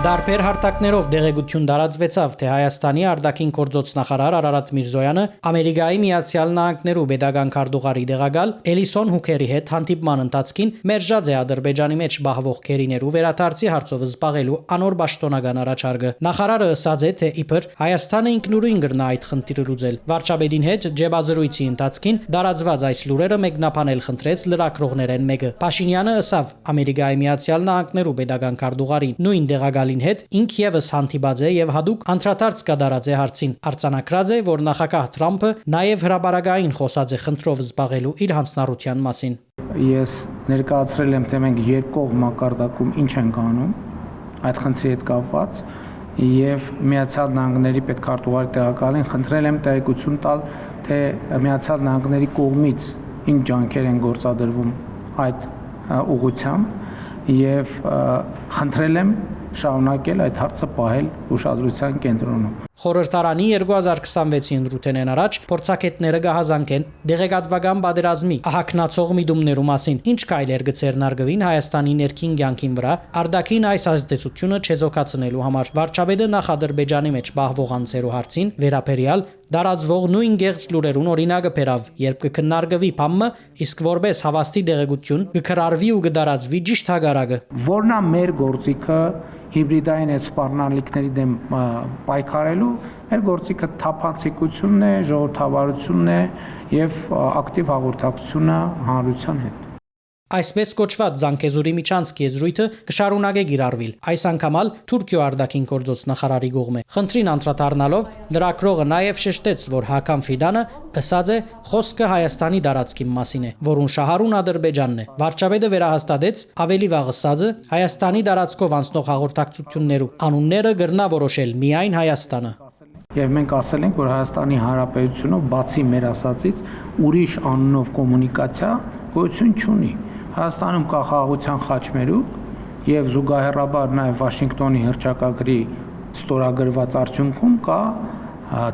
Դարբեր հարթակներով դեղեցություն տարածվեցավ, թե Հայաստանի արտաքին գործոց նախարար Արարատ Միրզոյանը Ամերիկայի Միացյալ Նահանգներու պետական քարտուղարի դեղագալ Էլիսոն Հուքերի հետ հանդիպման ընթացքին մերժած է Ադրբեջանի մեջ բահվող քերիներու վերադարձի հարցով զբաղելու անոր պաշտոնական առաջարկը։ Նախարարը ասաց է, թե իբր Հայաստանը ինքնուրույն կրնա այդ խնդիրը լուծել։ Վարչապետին հետ ջեբազրույցի ընթացքին տարածված այս լուրերը մեկնաբանել խնդրեց լրագրողներեն մեկը։ Փաշինյանը ասավ Ամերիկայի Միացյալ Նահանգներու պետական քարտուղարի նույն դեղագալի հետ ինք եւս հանդիպած է եւ հadoop անդրադարձ կդարած է հարցին։ Արձանագրած է, որ նախագահ Թրամփը նաեւ հրաբարակային խոսած է խնդրով զբաղելու իր հանձնառության մասին։ Ես ներկայացրել եմ, թե մենք երկկողմ մակարդակում ինչ ենք անում այդ խնդրի հետ կապված եւ Միացյալ Նահանգների պետքարտուղարի տեղակալին խնդրել եմ տեղեկություն տալ, թե Միացյալ Նահանգների կողմից ինչ ջանքեր են գործադրվում այդ ուղղությամբ եւ խնդրել եմ շարունակել այդ հարցը պահել ուշադրության կենտրոնում։ Խորհրդարանի 2026-ի ընտրութենեն առաջ փորձագետները կհազանգեն դեղեկատվական պատերազմի ահագնացող միտումներու մասին, ինչ քայլեր կցերնարգվին Հայաստանի ներքին կյանքին վրա արտաքին այս ազդեցությունը չեզոքացնելու համար։ Վարչապետը նախ Ադրբեջանի մեջ բահվող անձերու հարցին վերաբերյալ դարածվող նույն գեղձ լուրերուն օրինակը բերավ, երբ կքննարկվի բամը, իսկ որպես հավաստի դեղեցություն կքրարվի ու կդարածվի ճիշտ հագարակը։ Որնա մեր գործիքը հիբրիդային այդ սպառնալիքների դեմ պայքարելու, մեր գործիքը թափանցիկությունն է, ժողովրդավարությունն է եւ ակտիվ հաղորդակցությունը հանրության հետ։ Այսպես կոչված Զանգեզուրի միջանցք եզրույթը կշարունակե գիրառվել։ Այս անգամալ Թուրքիո արտաքին գործոց նախարարի կողմէ։ Խնդրին անդրադառնալով լրագրողը նաև շեշտեց, որ Հական Ֆիդանը ըսած է խոսքը Հայաստանի տարածքի մասին է, որուն շահարուն Ադրբեջանն է։ Վարչապետը վերահաստատեց ավելի վաղ ըսածը Հայաստանի տարածքով անցնող հաղորդակցություններու անունները կրնա որոշել միայն Հայաստանը։ Եվ մենք ասել ենք, որ Հայաստանի Հանրապետությունով բացի մեր ասածից ուրիշ անունով կոմունիկացիա գոյություն չունի։ Հայաստանում կա խաղաղության խաչմերուկ եւ զուգահեռաբար նաեւ Վաշինգտոնի հռչակագրի ստորագրված արդյունքում կա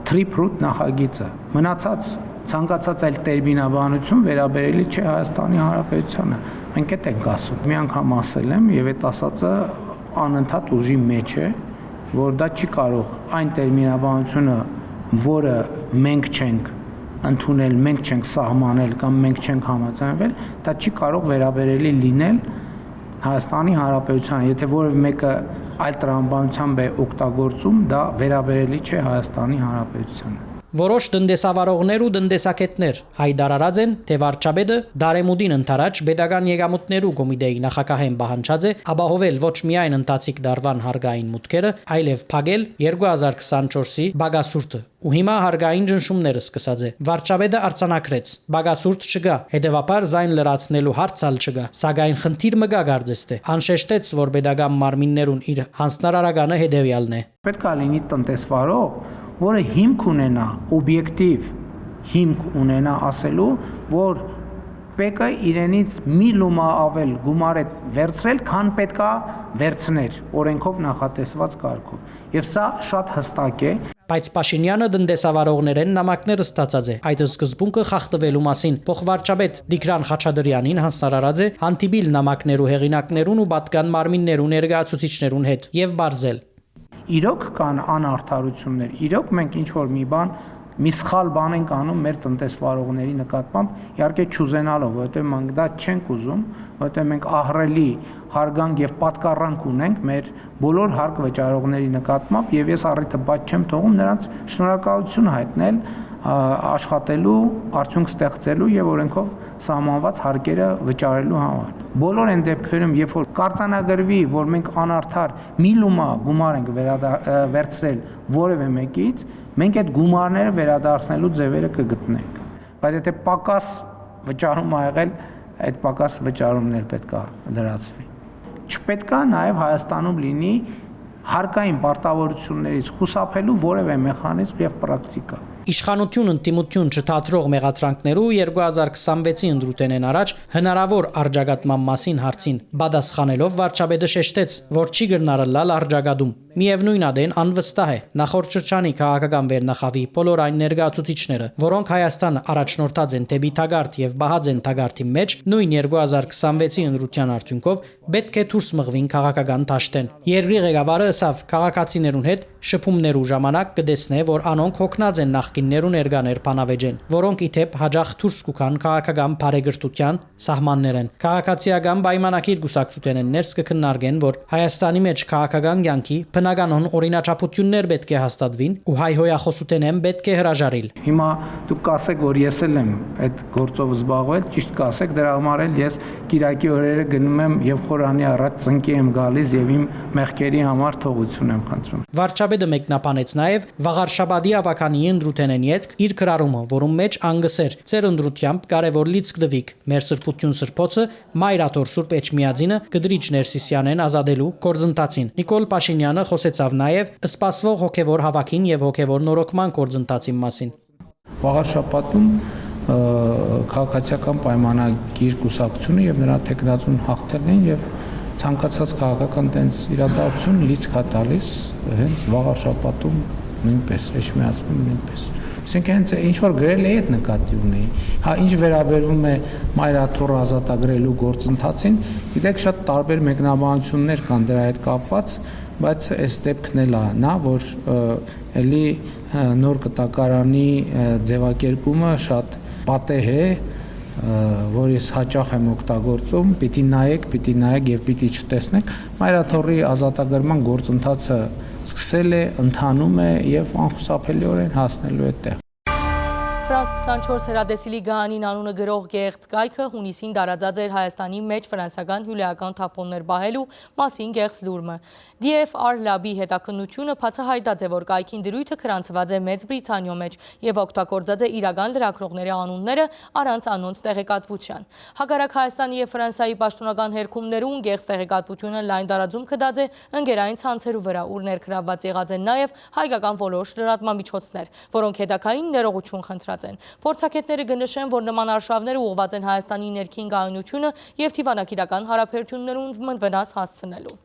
Trip-Route նախագիծը։ Մնացած ցանկացած այլ տերմինաբանություն վերաբերելի չէ Հայաստանի Հանրապետությանը։ Մենք այդ ենք ասում։ Մի անգամ ասել եմ եւ այդ ասածը անընդհատ ուժի մեջ է, որ դա չի կարող այն տերմինաբանությունը, որը մենք չենք ընդունել, մենք չենք սահմանել կամ մենք չենք համաձայնվել, դա չի կարող վերաբերելի լինել Հայաստանի Հանրապետության, եթե որևէ մեկը այլ տրամաբանությամբ է օգտագործում, դա վերաբերելի չէ Հայաստանի Հանրապետությանը։ Որոշ տնտեսավարողներ ու տնտեսակետներ հայտարարած են, թե վարչապետը Դարեմուդին ընթരാճ Պետական Եկամուտներու Կոմիտեի նախագահեն պահանջած է ապահովել ոչ միայն ընթացիկ դարվան հարգային մուտքերը, այլև փակել 2024-ի բագասուրտը։ Ու հիմա հարգային ճնշումները սկսած է։ Վարչապետը արձանագրեց. բագասուրտ չկա, հետևաբար զայն լրացնելու հարցալ չկա, սակայն խնդիր մը գա գարձեստե։ Անշեշտեց, որ Պետական մարմիններուն իր հանձնարարականը հետևյալն է։ Պետք է լինի տնտեսվարող, որը հիմք ունենա, օբյեկտիվ հիմք ունենա ասելու, որ պետք է իրենից մի լումա ավել գումար է վերցրել, քան պետք է վերցներ օրենքով նախատեսված կարգով։ Եվ սա շատ հստակ է։ Բայց Փաշինյանը տնտեսավարողներեն նամակները ստացած է։ Այդ սկզբունքը խախտվելու մասին փոխվարչապետ Տիգրան Խաչատրյանին հանձնարարած է հանդիպիլ նամակներու հեղինակներուն ու պատկան մարմիններու ներկայացուցիչներուն հետ եւ բարձել։ Իրոք կան անարդարություններ, իրոք մենք ինչ-որ մի սխալ բան ենք անում մեր տնտեսվարողների նկատմամբ, իհարկե չուզենալով, որովհետև մենք դա չենք ուզում, որովհետև մենք ահռելի հարգանք եւ պատկառանք ունենք մեր բոլոր հարկ վճարողների նկատմամբ եւ ես առիթը բաց չեմ թողում նրանց շնորհակալություն հայտնել աշխատելու, արդյունք ստեղծելու եւ օրենքով սահմանված հարկերը վճարելու համար։ Բոլոր այն դեպքերում, երբ որ կարտանագրվի, որ մենք անարդար մի լումա գումար ենք վերցրել որևէ մեկից, մենք այդ գումարները վերադարձնելու ձևերը կգտնենք։ Բայց եթե պակաս վճարում ա եղել, այդ պակաս վճարումներ պետք է լրացվի։ Չպետք է նաև Հայաստանում լինի հարկային պարտավորություններից խուսափելու որևէ մեխանիզմ եւ պրակտիկա։ Իշխանություն ընդդիմություն չթատրող մեղադրանքներու 2026-ի ընդրութենեն առաջ հնարավոր արձագանման մասին հարցին պատասխանելով վարչապետը շեշտեց, որ չի գնարլալ արձագադում։ Միևնույն ադեն անվստահ է նախորդ շրջանի քաղաքական վերնախավի բոլոր այն ներկայացուցիչները, որոնք Հայաստանը առաջնորդած են դեպի թագարտ եւ բահած են թագարտի մեջ, նույն 2026-ի ընդրության արդյունքով պետք է դուրս մղվին քաղաքական դաշտեն։ Երկրի ղեկավարը ըսավ քաղաքացիներուն հետ շփումներու ժամանակ կտեսնե, որ անոնք հոգնած են նախկիններու ներկաներ բանավեճեն, որոնք իթեպ հաջող դուրս կուքան քաղաքական բարեգրտության սահմաններեն։ Քաղաքացիական պայմանագիր գուսակցության են ներս կքննարկեն, որ Հայաստանի մեջ քաղաքական կյանքի բնականon օրինաչափություններ պետք է հաստատվին ու հայհոյախոսության են պետք է հրաժարիլ։ Հիմա դուք կասեք, որ ես էլ եմ այդ գործով զբաղվել, ճիշտ կասեք, դրա համար էլ ես Կիրակի օրերը գնում եմ եւ խորանի առաջ ծնկի եմ գալիս եւ իմ մեղքերի համար թողություն եմ խնդրում։ Վարչապետը մեկնաբանեց նաեւ Վաղարշաբադի ավականի ընդրութենեն յետք իր քրարումը, որում մեջ անգսեր ծեր ընդրությամբ կարևոր լիցք դվիկ մեր սրբություն սրբոցը Մայրաթոր Սուրբ Էջմիածինը Կդրիչ Ներսիսյանեն ազատելու գործընթացին։ Նիկոլ Փաշինյանը խոսեցավ նաեւ սպասվող հոգեվոր հավաքին եւ հոգեվոր նորոգման գործընթացի մասին։ Վաղարշաբաթում քաղաքացիական պայմանագիր կուսակցությունը եւ նրա տեխնացուն հաղթել են եւ ցանկացած քաղաքական տենց իրադարձություն լիցք է տալիս հենց վաղարշաբաթում նույնպես Էջմիածնում նույնպես։ Այսինքն հենց ինչ որ գրել է այդ նկատի ունեի։ Հա ինչ վերաբերվում է Մայրաթորը ազատագրելու գործընթացին, գիտեք շատ տարբեր մեկնաբանություններ կան դրա հետ կապված, բայց այս դեպքն էլ է նա, որ էլի նոր կտակարանի ձևակերպումը շատ պատեհ է, որ ես հաճախ եմ օգտագործում, պիտի նայեք եւ պիտի չտեսնեք։ Մայրաթորի ազատագրման գործընթացը սկսել է, ընթանում է եւ անխուսափելիորեն հասնելու է տեղ։ Ֆրանս 24 հրադեսիլի Գահանին անունը գրող գեղձ կայքը հունիսին դարաձած էր Հայաստանի մեջ ֆրանսիական հյուլեական թափոններ բահելու մասին գեղձ լուրմը։ DFR լաբի հետաքննությունը բացահայտած է, որ կայքին դրույթը քրանցված է Մեծ Բրիտանիո մեջ եւ օգտագործած է իրական լրագրողների անունները առանց անոնց տեղեկատվության։ Հակառակ Հայաստանի եւ Ֆրանսիայի պաշտոնական հերքումներուն գեղձ տեղեկատվությունը լայն տարածում կդած է ընկերային ցանցերու վրա, ուր ներգրավված եղած են նաեւ հայկական որոշ լրատվամիջոցներ, որոնք հետագային ներողություն խնդրած են։ Փորձագետները կնշեն, որ նման արշավները ուղղված են Հայաստանի ներքին կայունությունը եւ թիվանակիրական հարաբերություններուն վնաս հասցնելու։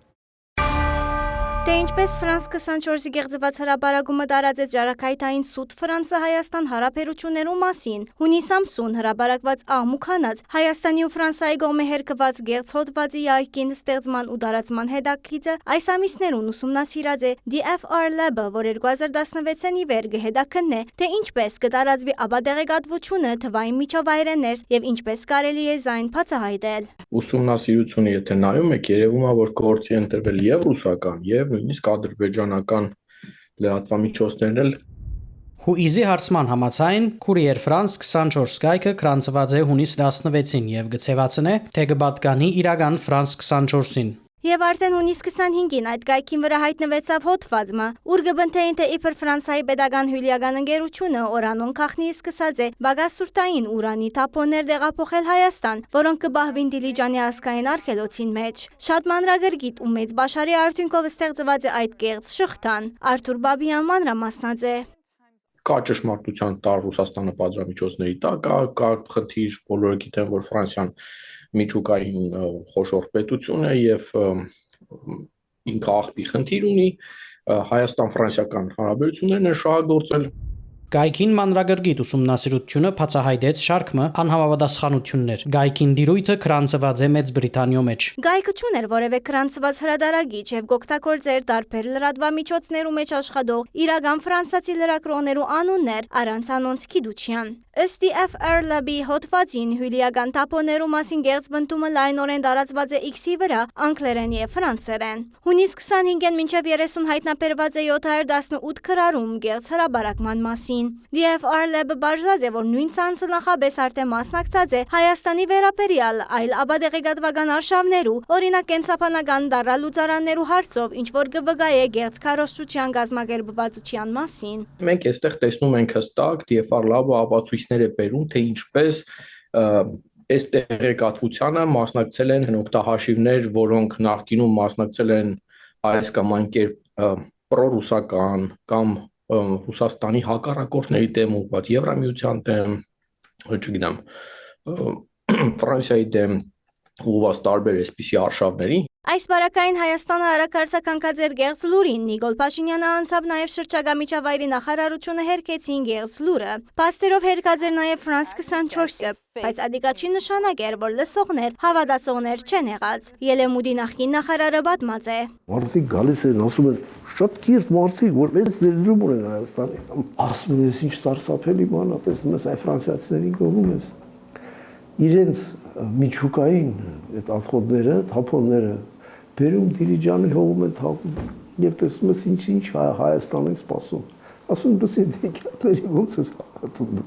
Դե ինչպես Ֆրանս 24-ի գեղձված հրապարակումը տարածեց ժառանգայթային սուտ Ֆրանսա-Հայաստան հարաբերություններու մասին, հունիս ամսուն հրապարակված աղմուկանած Հայաստանի ու Ֆրանսայի կողմէ հերկված գեղձ հոդվածի յայքին ստեղծման ու դարացման հետաքրքրը այս ամիսներուն ուսումնասիրած է DFR Lab-ը, որ 2016-ին ի վեր կհետաքննի, թե ինչպես կտարածվի ապատեղեկատվությունը թվային միջավայրերներս եւ ինչպես կարելի է զայն բացահայտել։ Ուսումնասիրությունը եթե նայում եք, երևում է, որ գործի ընտրվել եւ ռուսական եւ նույնիսկ ադրբեջանական լրատվամիջոցներն էլ Հուիզի հարցման համաձայն Courier France 24 գայքը կրանցված է հունիս 16-ին եւ գծեվացն է, թե կպատկանի իրական France 24-ին։ Եվ արդեն հունիս 25-ին այդ գայքին վրա հայտնվեցավ հոդվածը, ուր կբնթեին թե իբր Ֆրանսայի պետական հյուրիական ընկերությունը օրանոն քաղնի սկսած է բագասուրտային ուրանի թափոններ տեղափոխել Հայաստան, որոնք կբահվին Դիլիջանի ասկային արգելոցին մեջ։ Շատ մանրագրգիտ ու մեծ բաշարի արդյունքով ստեղծված է այդ կեղծ շղթան։ Արթուր Բաբյան մանրամասնած է։ Կա ճշմարտության տար Ռուսաստանը պատժամիջոցների տակ, կա խնդիր, բոլորը գիտեն, որ Ֆրանսիան միջուկային խոշոր պետություն է եւ ինքը աղբի խնդիր ունի, Հայաստան-ֆրանսիական հարաբերություններն են շահագործել։ Գայքին մանրագրգիտ ուսումնասիրությունը բացահայտեց շարքը անհամապատասխանություններ։ Գայքին դիրույթը կրանցված է Մեծ Բրիտանիո մեջ։ Գայքը չուներ որևէ կրանցված հրադարագիչ եւ գոկտակորձեր տարբեր լրատվամիջոցներու մեջ աշխատող իրական ֆրանսացի լրագրողներու անուններ առանց անոնց գիտության։ Ըստ DFR Lab-ի հոդվածին հյուրիական թափոններու մասին գեղձ բնտումը լայնորեն տարածված է X-ի վրա, անգլերեն եւ ֆրանսերեն։ Հունիս 25-ին մինչեւ 30 հայտնաբերված է 718 քրարում գեղձ հրաբարակման մասին։ DFR Lab-ը բարձրաց է, որ նույն ցանցը նախաբես արդեն մասնակցած է Հայաստանի վերաբերյալ այլ ապատեղեկատվական արշավներու, օրինակ կենսաբանական դարալուծարաններու հարցով, ինչ որ կվգա է գեղձ քարոզչության գազམ་ակերպվածության մասին։ Մենք այստեղ տեսնում ենք հստակ DFR Lab-ը ապացույցներ է բերում, թե ինչպես այս տեղեկատվությանը մասնակցել են հնօգտահաշիվներ, որոնք նախկինում մասնակցել են այս կամ այն կերպ պրոռուսական կամ Ռուսաստանի հակառակորդների դեմ ուղղված Եվրամիության դեմ, չգիտեմ, Ֆրանսիայի դեմ ուղղված տարբեր այսպիսի արշավների։ Այս բարակային Հայաստանը հարակարձականքած էր գեղձ լուրին, Նիկոլ Փաշինյանը անցավ նաև շրջակա միջավայրի նախարարությունը հերկեցին գեղձ լուրը։ Պաստերով հերկած էր նաև France 24-ը, բայց ադիկա չի նշանակեր, որ լսողներ, հավատացողներ չեն եղած։ Ելեմուդի նախկին նախարարը պատմած է։ Մարդիկ գալիս են, ասում են, շատ կիրթ մարդիկ, որ մեծ ներդրում ունեն Հայաստանի։ Ասում են, ինչ սարսափելի բան է, տեսնում ես, այ ֆրանսիացիներին կողում ես։ Իրենց միջուկային այդ ածխոտները, թափոնները բերում Դիլիջանի հողում են թափում եւ տեսնում ես ինչ Հայաստան են սպասում։ Ասում դուք դեկատների ոնց ես հատում։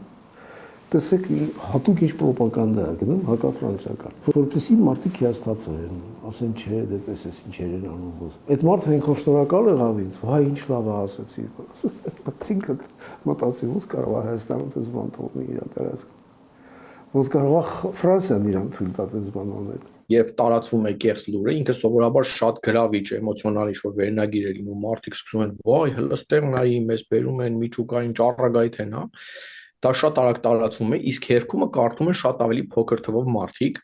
Տեսեք հատուկ ինչ ռոպագանդա է գնում հակաֆրանսիական։ Որպեսզի մարդիկ հիասթափվեն, ասեն չէ, դե տեսես ինչեր են անում ոս։ Այդ մարդը այնքան շնորհակալ եղավ ինձ, վայ ինչ լավ է ասացի։ Ասում մտածի ոնց կարող է Հայաստանը դες բան թողնի իր տարածքում։ Ոնց կարող է Ֆրանսիան իրան թույլ տա դες բան անել։ Երբ տարածվում է կեղծ լուրը, ինքը սովորաբար շատ գրավիչ էմոցիոնալ ինչ-որ վերնագիր է լինում, մարդիկ սկսում են վայ, հլստեղ նայի, մեզ բերում են միջուկային ճառագայթ են, հա։ Դա շատ արագ տարածվում է, իսկ հերկումը կարդում են շատ ավելի փոքր թվով մարդիկ,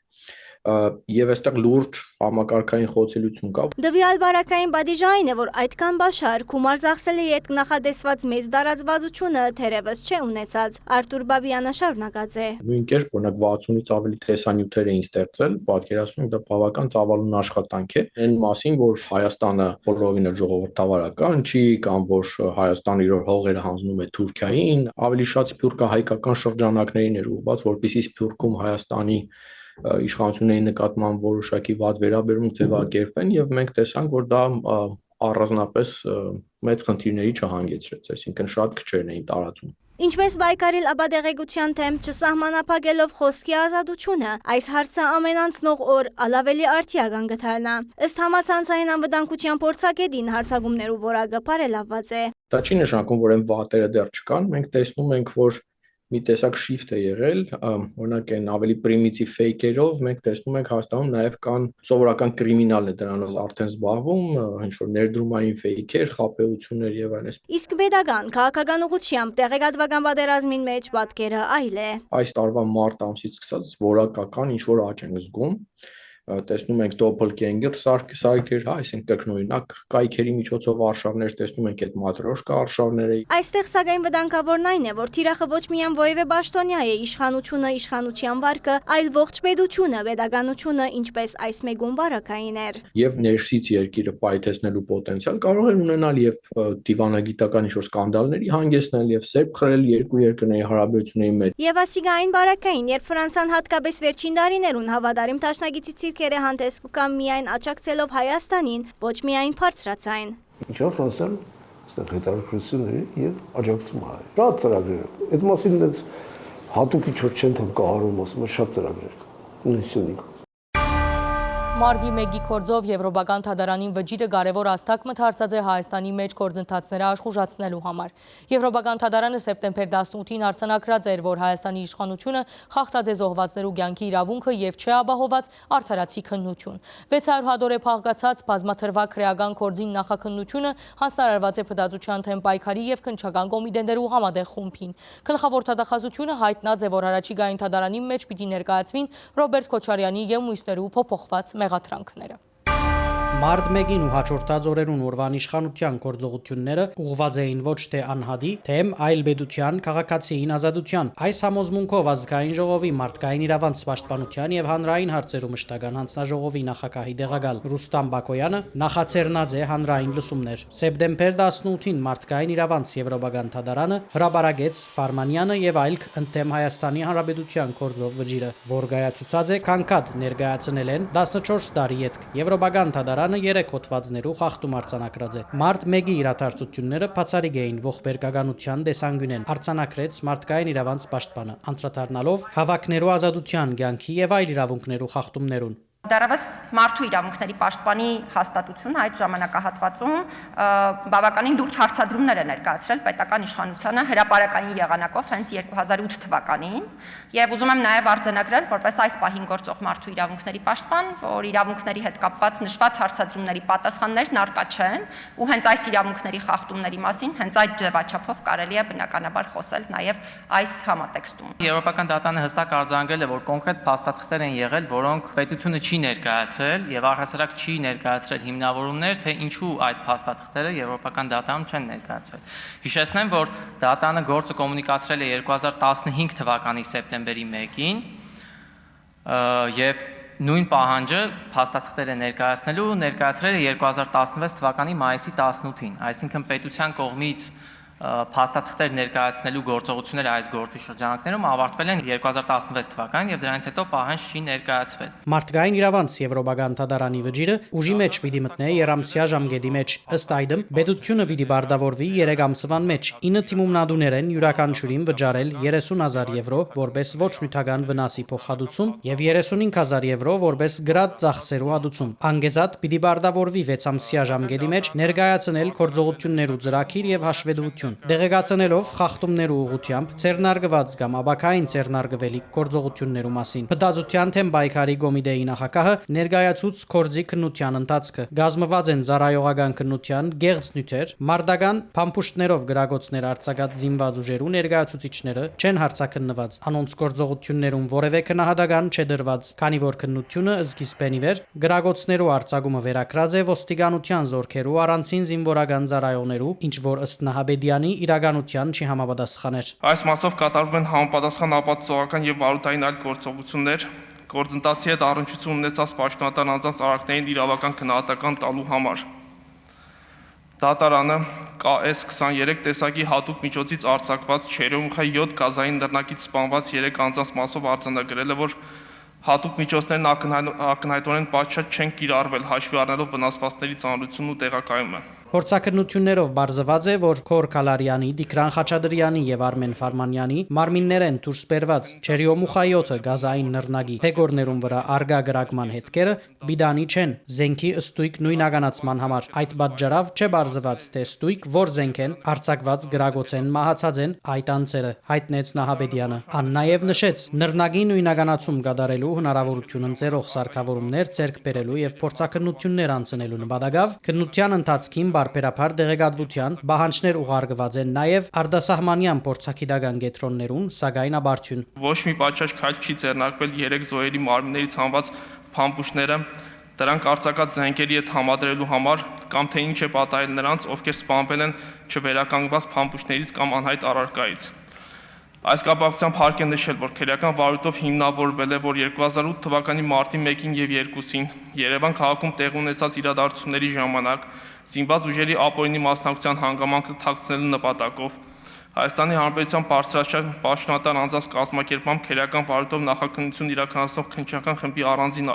եւ այստեղ լուրջ համակարգային խոցելություն կա։ Դվյալ բարակային բադիժային է, որ այդքան բաշար գումար ծախսել է այդ նախադեсված մեծ տարածվածությունը թերևս չէ ունեցած։ Արթուր Բաբյանը շարունակած է։ Նույն կերպ, օրինակ 60-ից ավելի տեսանյութեր էին ստեղծել, պատկերացնում եք, դա բավական ծավալուն աշխատանք է։ Այն մասին, որ Հայաստանը բոլորովին ժողովրդավարական չի, կամ որ Հայաստանը իր հողերը հանձնում է Թուրքիային, ավելի շատ սփյուռքահայկական շրջանակներին էր ուղղված, որպեսզի Սփյուռքում Հայաստանի իշխանությունների նկատմամբ որոշակի վատ վերաբերմունք ձևակերպեն եւ մենք տեսանք, որ դա առանձնապես մեծ խնդիրների չհանգեցրեց, այսինքն շատ քչերն էին տարածում։ Ինչպես պայքարել ապատեղեկության թեմ չսահմանափակելով խոսքի ազատությունը, այս հարցը ամենանցնող օր ալավելի արդիական գտարնա։ Ըստ համացանցային անվտանգության փորձագետին հարցակումներու որակը բարելավված է։ Դա չի նշանակում, որ այն վատերը դեռ չկան, մենք տեսնում ենք, որ մի տեսակ shift է եղել, օրինակ այն ավելի պրիմիտիվ ֆեյքերով մենք տեսնում ենք Հայաստանում նաև կան սովորական կրիմինալներ դրանով արդեն զբաղվում, ինչ որ ներդրումային ֆեյքեր, խաբեություններ եւ այլն։ Իսկ pedagogan քաղաքական ուղղությամբ տեղեկատվական պատերազմին մեջ պատկերը այլ է։ Այս տարվա մարտ ամսից սկսած որակական ինչ որ աճ են զգում, տեսնում ենք doppelganger սարքեր, այսինքն կրկնօրինակ կայքերի միջոցով արշավներ, տեսնում ենք այդ matryoshka արշավները։ Այստեղ սակայն վտանգավորն այն է, որ թիրախը ոչ միայն ովևէ պաշտոնյա է իշխանությունը, իշխանության վարկը, այլ ողջ պետությունը, pedagoganությունը, ինչպես այս մեգուն բարակայիներ։ Եվ ներսից երկիրը պայթեցնելու պոտենցիալ կարող են ունենալ եւ դիվանագիտական ինչ-որ սկանդալների հանգեցնել եւ սերբ խրել երկու երկրների հարաբերությունների մեջ։ Եվ ասիգային բարակային, երբ Ֆրանսան հատկապես վերջին տարիներուն հավատարիմ դաշնակիցի ցիրքերը հանդես կգամ միայն աջակցելով Հայաստանին, ոչ միայն բարձրացային։ Ինչով Ֆրանսիան այստեղ հետաքրքրությունների եւ աջակցում է։ Շատ ծրագրեր։ Այդ մասին դից հատուկի չոր չեն թվում կահարում ասում, շատ ծրագրեր կա։ Ունեցունիկ։ Մարտի 1-ի կորձով Եվրոպական թադարանին վճիրը կարևոր աստակ մթարցած է Հայաստանի մեջ գործընթացները աշխուժացնելու համար։ Եվրոպական թադարանը սեպտեմբեր 18-ին արձանագրած էր, որ Հայաստանի իշխանությունը խախտած է զոհվածներու կյանքի իրավունքը եւ չէ ապահոված արդարացի քննություն։ 600 հատոր է փաղկացած բազմաթրվակ քրեական կորձին նախաքննությունը հանձնարարված է Փդածության թեմ պայքարի եւ քննչական կոմիտեներու համատեղ խումբին։ Գլխավոր թադախազությունը հայտնած է, որ Հարաճիգային թադարանի մեջ պիտի ներկայացվին Ռոբերտ Քոչարյանի եւ մյուսներու փոփոխված մեղադրանքները։ Մարտ 1-ին ու հաջորդած օրերուն օրվան իշխանության գործողությունները ուղղված էին ոչ թե անհադի, թեմ այլ բեդության, քաղաքացիին ազատության։ Այս համոզմունքով ազգային ժողովի մարդկային իրավանց պաշտպանության եւ հանրային հարցերու մշտական հանձնաժողովի նախագահի դեղակալ Ռուստամ Բակոյանը նախաձեռնած է հանրային լսումներ։ Սեպտեմբեր 18-ին մարդկային իրավանց Եվրոպական թադարանը հրաբարագեց Ֆարմանյանը եւ այլք ընդդեմ Հայաստանի Հանրապետության կորձով վճիրը, որ գայացուցած է քանքատ ներկայացնել են 14 տարի ետք Եվրոպական թադարանը 3 հոդվածներու խախտում արձանագրած է։ Մարտ 1-ի իրադարձությունները բացառիկ էին ողբերգականության դեսանգյունեն, արձանագրեց մարդկային իրավանց պաշտպանը, անդրադառնալով հավաքներու ազատության, կյանքի եւ այլ իրավունքներու խախտումներուն։ Դեռևս մարդու իրավունքների պաշտպանի հաստատությունը այդ ժամանակահատվածում բավականին լուրջ հարցադրումներ է ներկայացրել պետական իշխանությանը հրապարակային եղանակով հենց 2008 թվականին եւ ուզում եմ նաեւ արձանագրել որպես այս պահին գործող մարդու իրավունքների պաշտպան, որ իրավունքների հետ կապված նշված հարցադրումների պատասխաններն առկա չեն ու հենց այս իրավունքների խախտումների մասին հենց այդ ձևաչափով կարելի է բնականաբար խոսել նաեւ այս համատեքստում։ Եվրոպական դատանը հստակ արձանագրել է, որ կոնկրետ փաստաթղթեր են եղել, որոնք պետությունը չի ներկայացրել եւ առհասարակ չի ներկայացրել հիմնավորումներ, թե ինչու այդ փաստաթղթերը Եվրոպական դատանում չեն ներկայացվել։ Հիշեցնեմ, որ դատանը գործը կոմունիկացրել է 2015 թվականի սեպտեմբերի 1-ին եւ նույն պահանջը փաստաթղթերը ներկայացրել է 2016 թվականի մայիսի 18-ին, այսինքն պետության կողմից փաստաթղթեր ներկայացնելու գործողությունները այս գործի շրջանակներում ավարտվել են 2016 թվականին եւ դրանից հետո պահանջ չի ներկայացվել։ Մարդկային իրավանց Եվրոպական թադարանի վճիրը ուժի մեջ պիտի մտնե երամսյա ժամկետի մեջ։ Ըստ այդմ պետությունը պիտի բardավորվի 3 ամսվան մեջ 9 թիմումնադուներ են յուրաքանչյուրին վճարել 30,000 եվրո որպես ոչ նյութական վնասի փոխհատուցում եւ 35,000 եվրո որպես գրած ծախսերու հատուցում։ Անգեզատ պիտի բardավորվի 6 ամսյա ժամկետի մեջ ներկայացնել գործողություններու ծրագիր եւ հաշվետվություն դեղեկացնելով խախտումներու ուղղությամբ ցերնարգված կամ աբակային ցերնարգվելիք գործողություններու մասին։ Փդածության թեմ պայքարի կոմիտեի նախագահը ներկայացուց կորձի քննության ընթացքը գազմված են զարայողական քննության գեղձ նյութեր, մարդական փամփուշտներով գրագոցներ արձակած զինված ուժերու ներկայացուցիչները չեն հարցաքննված, անոնց գործողություններում որևէ քնահատական չէ դրված, քանի որ քննությունը սկիզբեն ի վեր գրագոցներու արձակումը վերակրած է ոստիկանության զորքերու առանցին զինվորական զարայողներու, ինչ որ ըստ Նահաբեդյանի իրականության չի համապատասխաներ։ Այս մասով կատարվում են համապատասխան ապացուցողական եւ բարոյթային այլ գործողություններ, գործընթացի հետ առնչություն ունեցած պաշտոնատար անձանց արարքներին իրավական գնահատական տալու համար։ Դատարանը KS-23 տեսակի հատուկ միջոցից արձակված Չերյոմուխայի 7 գազային նռնակից սպանված 3 անձանց մասով արձանագրել է, որ հատուկ միջոցներն ակնհայտորեն պատշաճ չեն կիրառվել հաշվի առնելով վնասվածքների ծանրությունն ու տեղակայումը։ Փորձակնություններով բարձված է, որ Քոր Քալարյանի, Դիկրան Խաչատրյանի եւ Արմեն Ֆարմանյանի մարմիններեն դուրս բերված Չերյոմուխայոթը գազային նռնագի փեգորներուն վրա արգա գրակման հետքերը բիդանի չեն զենքի ըստույք նույնականացման համար։ Այդ պատճառով չէ բարձված, թե ստույք որ զենք են արձակված գրագոցեն մահացած են այդ անձերը, հայտնեց Նահաբեդյանը։ Ան նաեւ նշեց նռնագի նույնականացում կատարելու հնարավորություն ընձեռող սարքավորումներ ձեռք բերելու եւ փորձակնություններ անցնելու նպատակով քննության ընթացքին բարբերաբար դեղեկատվության բահանջներ ուղարկված են նաև արտասահմանյան փորձագիտական կենտրոններուն, սակայն աբարթյուն։ Ոչ մի պատշաճ քայլ չի ձեռնարկվել 3 զոհերի մարմիններից հանված փամփուշտները դրանք արձակած զենքերի հետ համադրելու համար կամ թե ինչ է պատահել նրանց, ովքեր սպանվել են չվերականգնված փամփուշտներից կամ անհայտ առարկայից։ Այս կապակցությամբ հարկ է նշել, որ քրեական վարույթով հիմնավորվել է, որ 2008 թվականի մարտի 1-ին եւ 2-ին Երևան քաղաքում տեղի ունեցած իրադարձությունների ժամանակ զինված ուժերի ապօրինի մասնակցության հանգամանքը թաքցնելու նպատակով Հայաստանի Հանրապետության բարձրաստիճան պաշտոնատար անձանց կազմակերպմամբ քրեական վարույթով նախաքննություն իրականացնող քննչական խմբի առանձին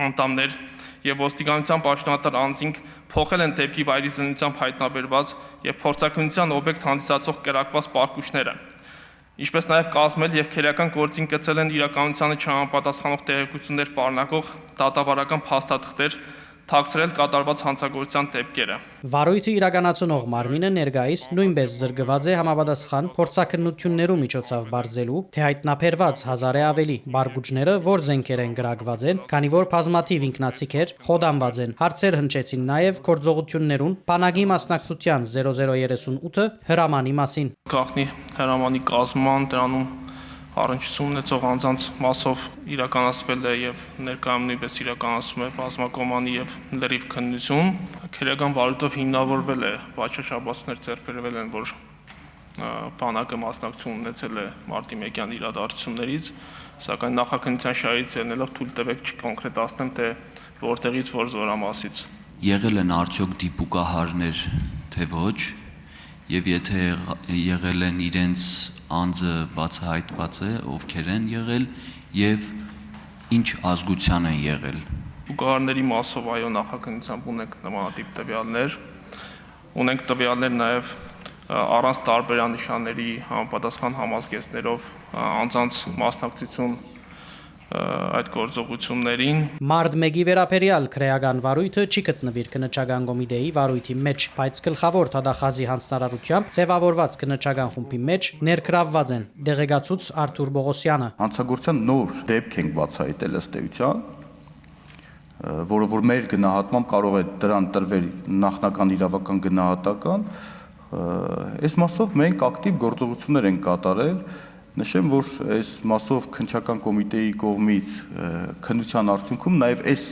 անդամներ եւ ոստիկանության պաշտոնատար անձինք փոխել են դեպքի վայրի զինությամբ հայտնաբերված եւ փորձաքննության օբյեկտ հանդիսացող կրակված պարկուշները, ինչպես նաեւ կազմել եւ քրեական գործին կցել են իրականությանը չհամապատասխանող տեղեկություններ պարունակող դատավարական փաստաթղթեր, թաքցրել կատարված հանցագործության դեպքերը։ Վարույթը իրականացնող մարմինը ներկայիս նույնպես զրկված է համապատասխան փորձաքննություններու միջոցով բարձելու, թե հայտնաբերված 1000-ը ավելի բարգուճները որ զենքեր են գրակված են, քանի որ բազմաթիվ ինքնացիքեր խոդանված են։ Հարցեր հնչեցին նաև գործողություններուն բանակի մասնակցության 0038 հրամանի մասին։ Գաղտնի հրամանի կազմման դրանում առնչություն ունեցող անձանց մասով իրականացվել է եւ ներկայում նույնպես իրականացվում է բազմակողմանի եւ լրիվ քննություն։ Քրեական վարույթով հիմնավորվել է վաճառաբացներ ձեռքբերվել են, որ բանակը մասնակցություն ունեցել է մարտի 1-յան իրադարձություններից, սակայն նախաքննության շահից ելնելով թույլ տվեք չկոնկրետացնեմ, թե որտեղից որ զորամասից եղել են արդյոք դիպուկահարներ, թե ոչ, եւ եթե եղել են իրենց անձը բացահայտված է, ովքեր են եղել եւ ինչ ազգության են եղել։ Դիպուկահարների մասով այո նախաքննությամբ ունենք նմանատիպ տվյալներ, ունենք տվյալներ նաեւ առանց տարբերանշանների համապատասխան համազգեստներով անձանց մասնակցություն այդ գործողություններին։ Մարդ 1-ի վերաբերյալ քրեական վարույթը չի գտնվիր քննչական կոմիտեի վարույթի մեջ, բայց գլխավոր թադախազի հանձնարարությամբ ձևավորված քննչական խումբի մեջ ներգրավված են դեղեկացուց Արթուր Բողոսյանը։ Հանցագործության նոր դեպք ենք բացահայտել ըստ էության, որը որ մեր գնահատմամբ կարող է դրան տրվել նախնական իրավական գնահատական, այս մասով մենք ակտիվ գործողություններ ենք կատարել։ Նշեմ, որ այս մասով քննչական կոմիտեի կողմից քննության արդյունքում նաև այս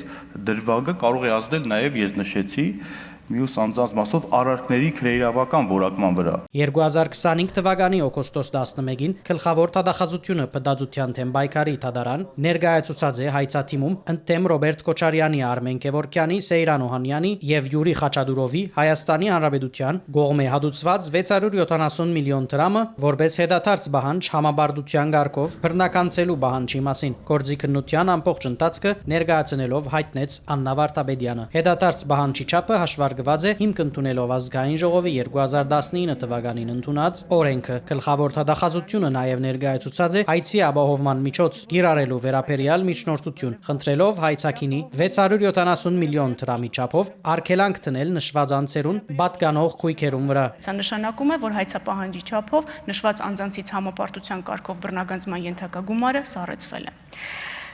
դրվագը կարող է ազդել նաև ես նշեցի մյուս անձանց մասով արարքների քրեիրավական որակման վրա։ 2025 թվականի օգոստոս 11-ին գլխավոր թադախազությունը Պտածության թեմ պայքարի թադարան ներկայացուցած է հայցաթիմում ընդդեմ Ռոբերտ Քոչարյանի, Արմեն Գևորգյանի, Սեյրան Օհանյանի եւ Յուրի Խաչատուրովի Հայաստանի Հանրապետության կողմէ հատուցված 670 միլիոն դրամը որպես հետադարձ պահանջ համաբարդության ղարկով բռնականցելու պահանջի մասին գործի քննության ամբողջ ընթացքը ներկայացնելով հայտնեց Աննա Վարդապետյանը։ Հետադարձ պահանջի չափը հաշվարկված է հիմք ընդունելով ազգային ժողովի 2019 թվականին ընդունած օրենքը։ Գլխավոր թադախազությունը նաև ներկայացուցած է հայցի ապահովման միջոց գիրառելու վերաբերյալ միջնորդություն, խնդրելով հայցակինի 670 միլիոն դրամի չափով արգելանք տնել նշված անձերուն պատկանող խույքերուն վրա։ Սա նշանակում է, որ հայցապահանջի չափով նշված անձանցից համապարտության կարգով բռնագանձման ենթակա գումարը սառեցվել է։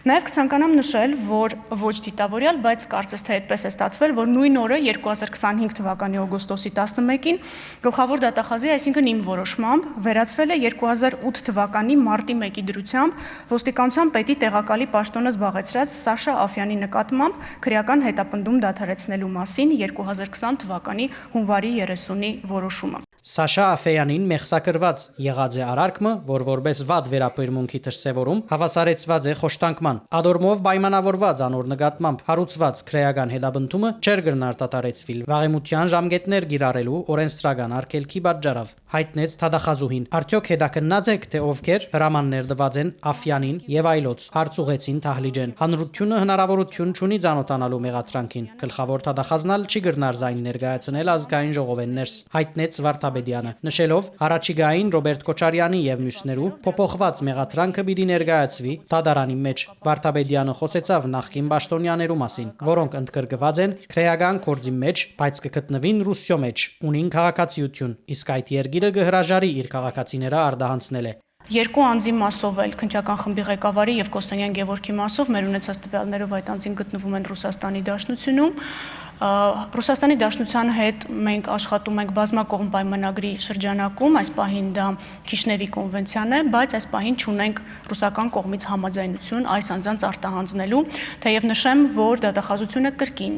Նաև կցանկանամ նշել, որ ոչ դիտավորյալ, բայց կարծես թե այդպես է ստացվել, որ նույն օրը 2025 թվականի օգոստոսի 11-ին գլխավոր դատախազի, այսինքն իմ որոշմամբ, վերացվել է 2008 թվականի մարտի 1-ի դրությամբ ոստիկանության պետի տեղակալի պաշտոնը զբաղեցրած Սաշա Աֆյանի նկատմամբ քրեական հետապնդում դադարեցնելու մասին 2020 թվականի հունվարի 30-ի որոշումը։ Սաշա Աֆյանին մեղսակրված եղած է արարքը, որ որպես վատ վերապրմունքի դրսևորում հավասարեցված է խոշտանկման։ Ադորմով պայմանավորված անոր նկատմամբ հարուցված քրեական հետապնդումը չէր գնար դատարեցվիլ վաղեմության ժամկետներ գիրառելու օրենսդրական արգելքի պատճառով, հայտնեց թադախազուհին։ Արդյոք հետաքննած եք, թե ովքեր հրամաններ տված են Աֆյանին եւ այլոց, հարցուղեցին Թահլիջեն։ Հանրությունը հնարավորություն չունի ցանոթանալու մեղադրանքին։ Գլխավոր թադախազնալ չի գնար զայն ներկայացնել ազգային ժողովեն ներս, հայտնեց Վարդապետյանը, նշելով առաջիկային Ռոբերտ Քոչարյանի եւ մյուսներու փոփոխված մեղադրանքը պիտի ներկայացվի դատարանի մեջ։ Վարդապետյանը խոսեցավ նախկին պաշտոնյաներու մասին, որոնք ընդգրկված են քրեական գործի մեջ, բայց կգտնվին Ռուսիո մեջ, ունին քաղաքացիություն, իսկ այդ երկիրը կհրաժարի իր քաղաքացիները արդահանցնել է։ Երկու անձի մասով էլ քննչական խմբի ղեկավարի եւ Կոստանյան Գևորգի մասով մեր ունեցած տվյալներով այդ անձին գտնվում են Ռուսաստանի Դաշնությունում։ Ռուսաստանի Դաշնության հետ մենք աշխատում ենք բազմակողմ պայմանագրի շրջանակում, այս պահին դա Քիշնևի կոնվենցիան է, բայց այս պահին չունենք ռուսական կողմից համաձայնություն այս անձանց արտահանձնելու, թեև նշեմ, որ դատախազությունը կրկին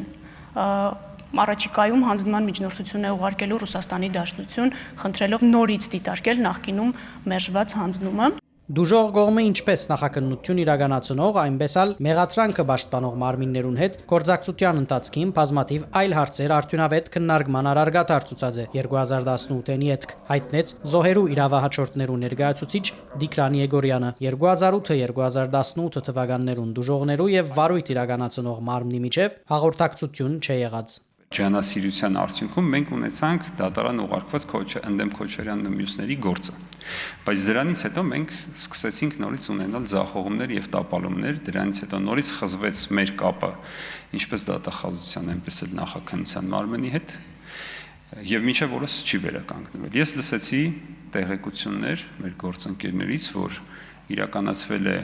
առաջիկայում հանձնման միջնորդություն է ուղարկելու Ռուսաստանի Դաշնություն, խնդրելով նորից դիտարկել նախկինում մերժված հանձնումը։ Դուժող կողմը ինչպես նախաքննություն իրականացնող, այնպես էլ մեղադրանքը պաշտպանող մարմիններուն հետ գործակցության ընթացքին բազմաթիվ այլ հարցեր արդյունավետ քննարկման առարգատ ցուցած է 2018-ի ետք հայտնեց զոհերու իրավահաջորդներու ներկայացուցիչ Դիկրան Եգորյանը 2008-2018 թվականներուն դուժողներու եւ վարույթ իրականացնող մարմնի միջև հաղորդակցություն չի եղած։ Ջանասիրության արդյունքում մենք ունեցանք դատարան ուղարկված ընդդեմ Քոչարյանն ու մյուսների գործը։ Բայց դրանից հետո մենք սկսեցինք նորից ունենալ ձախողումներ եւ տապալումներ, դրանից հետո նորից խզվեց մեր կապը ինչպես դատախազության, այնպես էլ նախաքննության մարմնի հետ եւ մինչեւ օրս չի վերականգնվել։ Ես լսեցի տեղեկություններ մեր գործընկերներից, որ իրականացվել է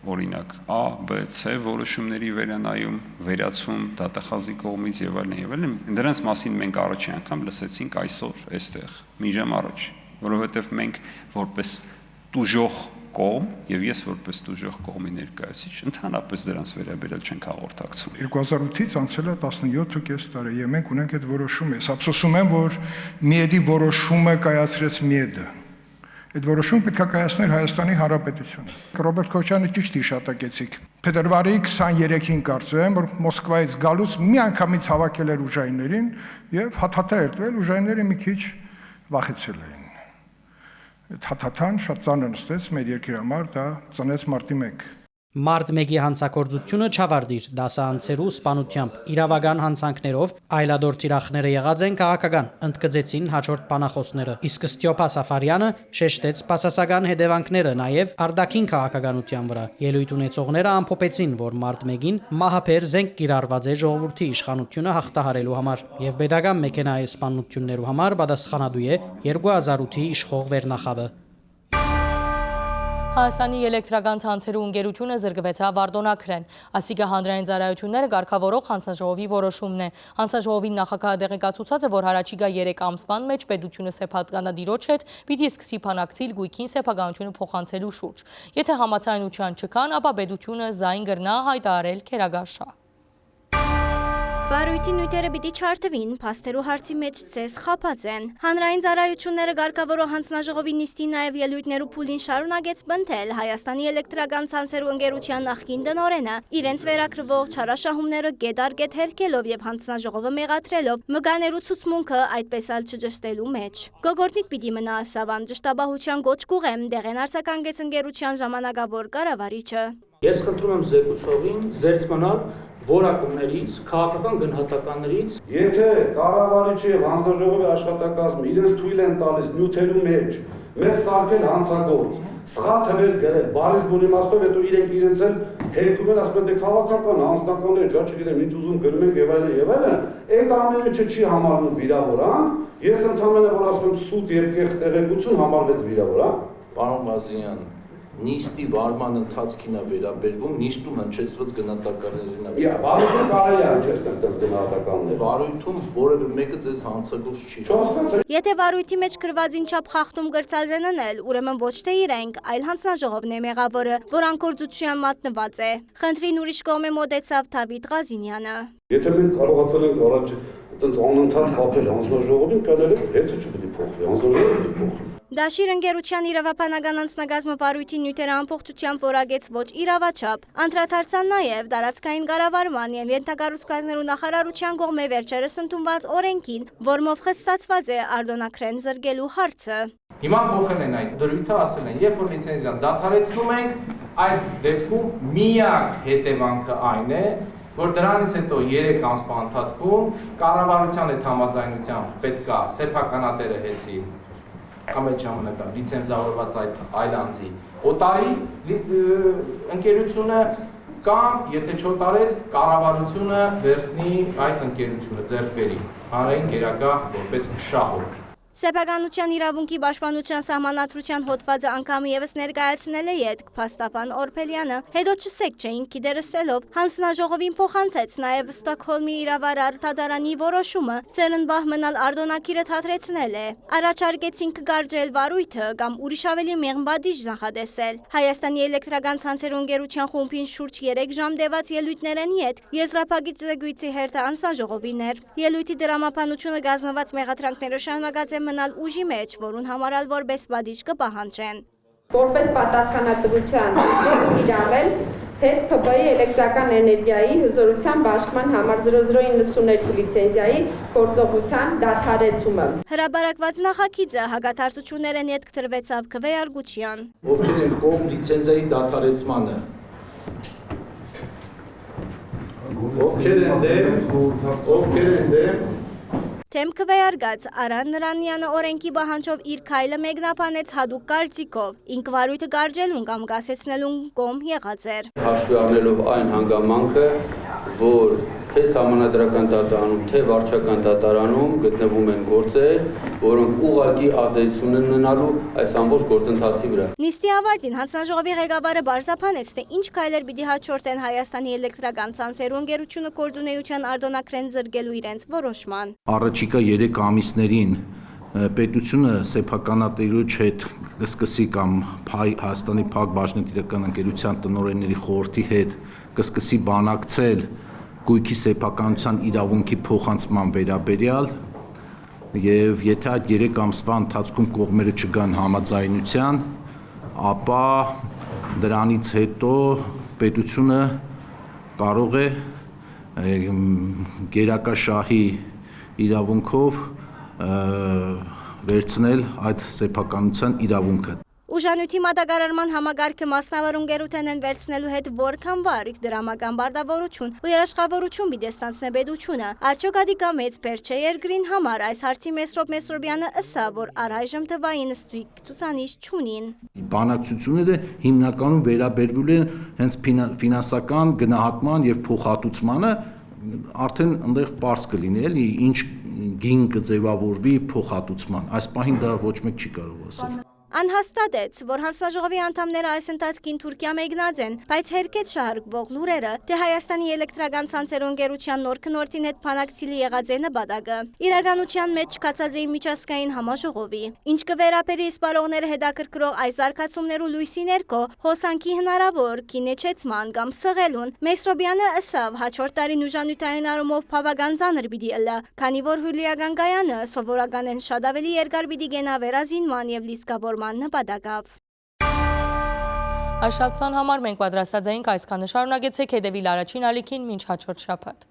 օրինակ A, B, C որոշումների վերանայում, վերացում դատախազի կողմից եւ այլն։ Դրանց մասին մենք առաջին անգամ լսեցինք այսօր այստեղ, մի ժամ առաջ, որովհետեւ մենք որպես տուժող կողմ եւ ես որպես տուժող կողմի ներկայացուցիչ ընդհանրապես դրանց վերաբերյալ չենք հաղորդակցում։ 2008-ից անցել է 17.5 տարի եւ մենք ունենք այդ որոշումը։ Ես ափսոսում եմ, որ Միեդի որոշումը կայացրեց Միեդը։ Այդ որոշումը պետք է կայացներ Հայաստանի Հանրապետությունը։ Ռոբերտ Քոչյանը ճիշտ հիշատակեցիք։ Փետրվարի 23-ին կարծեմ, որ Մոսկվայից գալուց մի անգամից հավաքել էր ուժայիններին եւ հաթաթա երթվել, ուժայինները մի քիչ վախեցել էին։ Այդ հաթաթան շատ ծանր նստեց մեր երկրի համար, դա ծնեց մարտի 1։ Մարտ 1-ի հանցակործությունը չավարտիր դասաանցերու սպանությամբ իրավական հանցանքներով այլադոր թիրախները եղած են քաղաքական ընդգծեցին հաջորդ բանախոսները իսկ Ստյոփա Սաֆարյանը շեշտեց սպասասական հետևանքները նաև արտաքին քաղաքականության վրա ելույթ ունեցողները ամփոփեցին որ մարտ 1-ին մահապեր զենք կիրառված է ժողովրդի իշխանությունը հաղթահարելու համար եւ pedagogan մեքենայի սպանություններու համար պատասխանատու է 2008-ի իշխող վերնախավը Հայաստանի էլեկտրական ցանցերու ընկերությունը զրկվեցավ Վարդոնակրեն։ Ասիկա հանրային ծառայությունները ղեկավարող հանձնաժողովի որոշումն է։ Հանձնաժողովի նախագահը տեղեկացուցած է, որ հարաճիգա 3 ամսվան մեջ պետությունը սեփականադիրոջ հետ պիտի սկսի փանակցիլ գույքին սեփականությունը փոխանցելու շուրջ։ Եթե համաձայնության չկան, ապա պետությունը զայն կրնա հայտարարել քերագաշա։ Վարույթի նյութերը պիտի չարթվին, փաստերու հարցի մեջ ցես խափած են։ Հանրային ծառայությունները ղեկավարող հանձնաժողովի նիստին նաև ելույթներու փուլին շարունակեց բնթել Հայաստանի էլեկտրական ցանցերու ընկերության նախկին տնօրենը, իրենց վերակրվող չարաշահումները գետար-գետ հերքելով եւ հանձնաժողովը մեղադրելով մգաներու ցուցմունքը այդպես ալ չջստելու մեջ։ Գոգորտնիկ պիտի մնա Սավան ճշտաբահության գոչ կուղեմ դեղեն արձականգեց ընկերության ժամանակավոր կառավարիչը։ Ես խնդրում եմ զեկուցողին զերծ մնալ որակումներից, քաղաքական գնահատականներից։ Եթե կառավարիչի եւ հանձնաժողովի աշխատակազմը իրենց թույլ են տալիս նյութերու մեջ մեզ սարքել հանցագործ, սխալ թվեր գրել, բարիս բուն իմաստով, հետո իրենց էլ հերքում են, ասում են, դե քաղաքական անձնական է, չգիտեմ, ինչ ուզում գրում ենք եւ այլն, այդ ամենը չի համարվում վիրավորանք, ես ընդհանրապես որ ասում եմ սուտ եւ կեղծ տեղեկություն համարվեց վիրավորանք։ Պարոն Մազինյան, նիստի վարման ընթացքին է վերաբերվում, նիստում հնչեցված գնահատականներին է։ Վարույթում կարելի է հնչեցնել դες գնահատականներ։ Վարույթում որևէ մեկը ձեզ հանցագործ չի։ Եթե վարույթի մեջ գրվածին չափ խախտում գրծած են անել, ուրեմն ոչ թե իրենք, այլ հանձնաժողովն է մեղավորը, որ անկորդության մատնված է։ Խնդրին ուրիշ կողմ է մոտեցավ Դավիթ Ղազինյանը։ Եթե մենք կարողացել ենք առաջ այդպես անընդհատ խափել հանձնաժողովին, կանելով հեծը չպետք է փոխվի, հանձնաժողովը պետք է փոխվի։ Դաշիր ընկերության իրավապանական անձնագազմը վարույթի նյութերը ամբողջությամբ որակեց ոչ իրավաչափ։ Անդրադարձան նաև տարածքային կառավարման եւ ենթակառուցվածքներու նախարարության կողմէ վերջերս ընդունված օրենքին, որմով խստացված է Արտոնաքրեն զրկելու հարցը։ Հիմա փոխել են այդ դրույթը, ասել են, երբ որ լիցենզիան դադարեցնում ենք, այդ դեպքում միակ հետևանքը այն է, որ դրանից հետո 3 ամսվա ընթացքում կառավարության հետ համաձայնությամբ պետք է սեփականատերը հեծի ամեն ժամանակ լիցենզավորված այդ այլ անձի օտարի ընկերությունը կամ եթե չօտարեց կառավարությունը վերցնի այս ընկերությունը ձեռք բերի հանրային գերակա որպես շահով։ Սեփականության իրավունքի պաշտպանության սահմանադրության հոդվածը անգամ եւս ներկայացնել է ետք փաստաբան Օրբելյանը, հետո չսեք չէին կիդերսելով հանձնաժողովին փոխանցեց նաեւ Ստոկհոլմի իրավարար դատարանի որոշումը ծերնբահ մնալ արտոնակիրը թատրեցնել է։ Առաջարկեցին կգարժել վարույթը կամ ուրիշ ավելի մեղմ բադիժ նախադեսել։ Հայաստանի էլեկտրական ցանցեր ընկերության խումբին շուրջ 3 ժամ դեված ելույթներն իդ եզրափակիչ զեկույցի հերթը հանձնաժողովին էր։ Ելույթի դրամապանությունը գազմված մեղադրանքները շարունակած է մնալ ուժի մեջ, որուն համարալ որպես բադիժ կպահանջեն։ Որպես պատասխանատվության իրավել հետ ՓԲ-ի էլեկտրական էներգիայի հզորության բաշխման համար 0092 լիցենզիայի գործողության դադարեցումը։ Հրապարակված նախագիծը հակաթարցություններն ետք տրվեցավ քվեարկության։ Ովքեր են կողմ լիցենզիայի դադարեցմանը։ Ովքեր են դեմ Թեմ քվեարկած Արան Նրանյանը օրենքի բանջով իր քայլը մեկնաբանեց հadoop կարծիքով, ինք վարույթը գարժելուն կամ կասեցնելուն կողմ եղած էր։ Հաշվի առնելով այն հանգամանքը, որ թե համանդրական դատարանում, թե վարչական դատարանում գտնվում են գործեր, որոնք ուղղակի ազդեցություն են ունենալու այս ամբողջ գործընթացի վրա։ Նիստի ավարտին հանձնաժողովի ղեկավարը բարձրացնեց, թե ինչ քայլեր պիտի հաջորդեն Հայաստանի էլեկտրական ցանցեր ընկերությունը գործունեության արտոնակրեն զրկելու իրենց որոշման։ Առաջիկա 3 ամիսներին պետությունը սեփականատիրոջ հետ կսկսի կամ Հայաստանի Փակ բաժնետիրական ընկերության տնօրենների խորհրդի հետ կսկսի բանակցել գույքի սեփականության իրավունքի փոխանցման վերաբերյալ եւ եթե այդ 3 ամսվա ընթացքում կողմերը չգան համաձայնության, ապա դրանից հետո պետությունը կարող է գերակաշահի իրավունքով վերցնել այդ սեփականության իրավունքը։ Ուժանյութի մատակարարման համագարկը մասնավոր ընկերութեն են վերցնելու հետ որքան վարիք դրամական բարդավորություն ու երաշխավորություն պիտի ստանցնե պետությունը։ Արդյոք ադիկա մեծ բեր չէ երկրին համար, այս հարցի Մեսրոպ Մեսրոբյանը ըսա, որ առայժմ թվային ստույգ ցուցանիշ չունին։ Բանակցությունները հիմնականում վերաբերվում են հենց ֆինանսական գնահատման եւ փոխհատուցմանը, արդեն այնտեղ པարզ կլինի, էլի ինչ գին կձևավորվի փոխհատուցման։ Այս պահին դա ոչ մեկ չի կարող ասել։ Անհաստատեց, որ հանձնաժողովի անդամները այս ընթացքին Թուրքիա մեկնած են, բայց հերկեց շահարկվող լուրերը, թե Հայաստանի էլեկտրական ցանցեր ընկերության նոր քննորդին հետ փանակցիլի եղած է նպատակը։ Իրականության մեջ չկացած է միջազգային համաժողովի։ Ինչ կվերապերի սպառողները հետաքրքրող այս զարգացումներու լույսի ներքո հոսանքի հնարավոր կինեչեցման կամ սղելուն Մեսրոբյանը ըսավ հաջորդ տարին ուժանյութային առումով բավական ծանր պիտի ըլլա, քանի որ հուլիական գայանը սովորականեն շատ ավելի երկար պիտի գնա վերազինման եւ լիցքավորման նպատակով։ Այս շաբթվան համար մենք պատրաստած էինք այսքանը, շարունակեցեք հետևել առաջին ալիքին մինչ հաջորդ շաբաթ։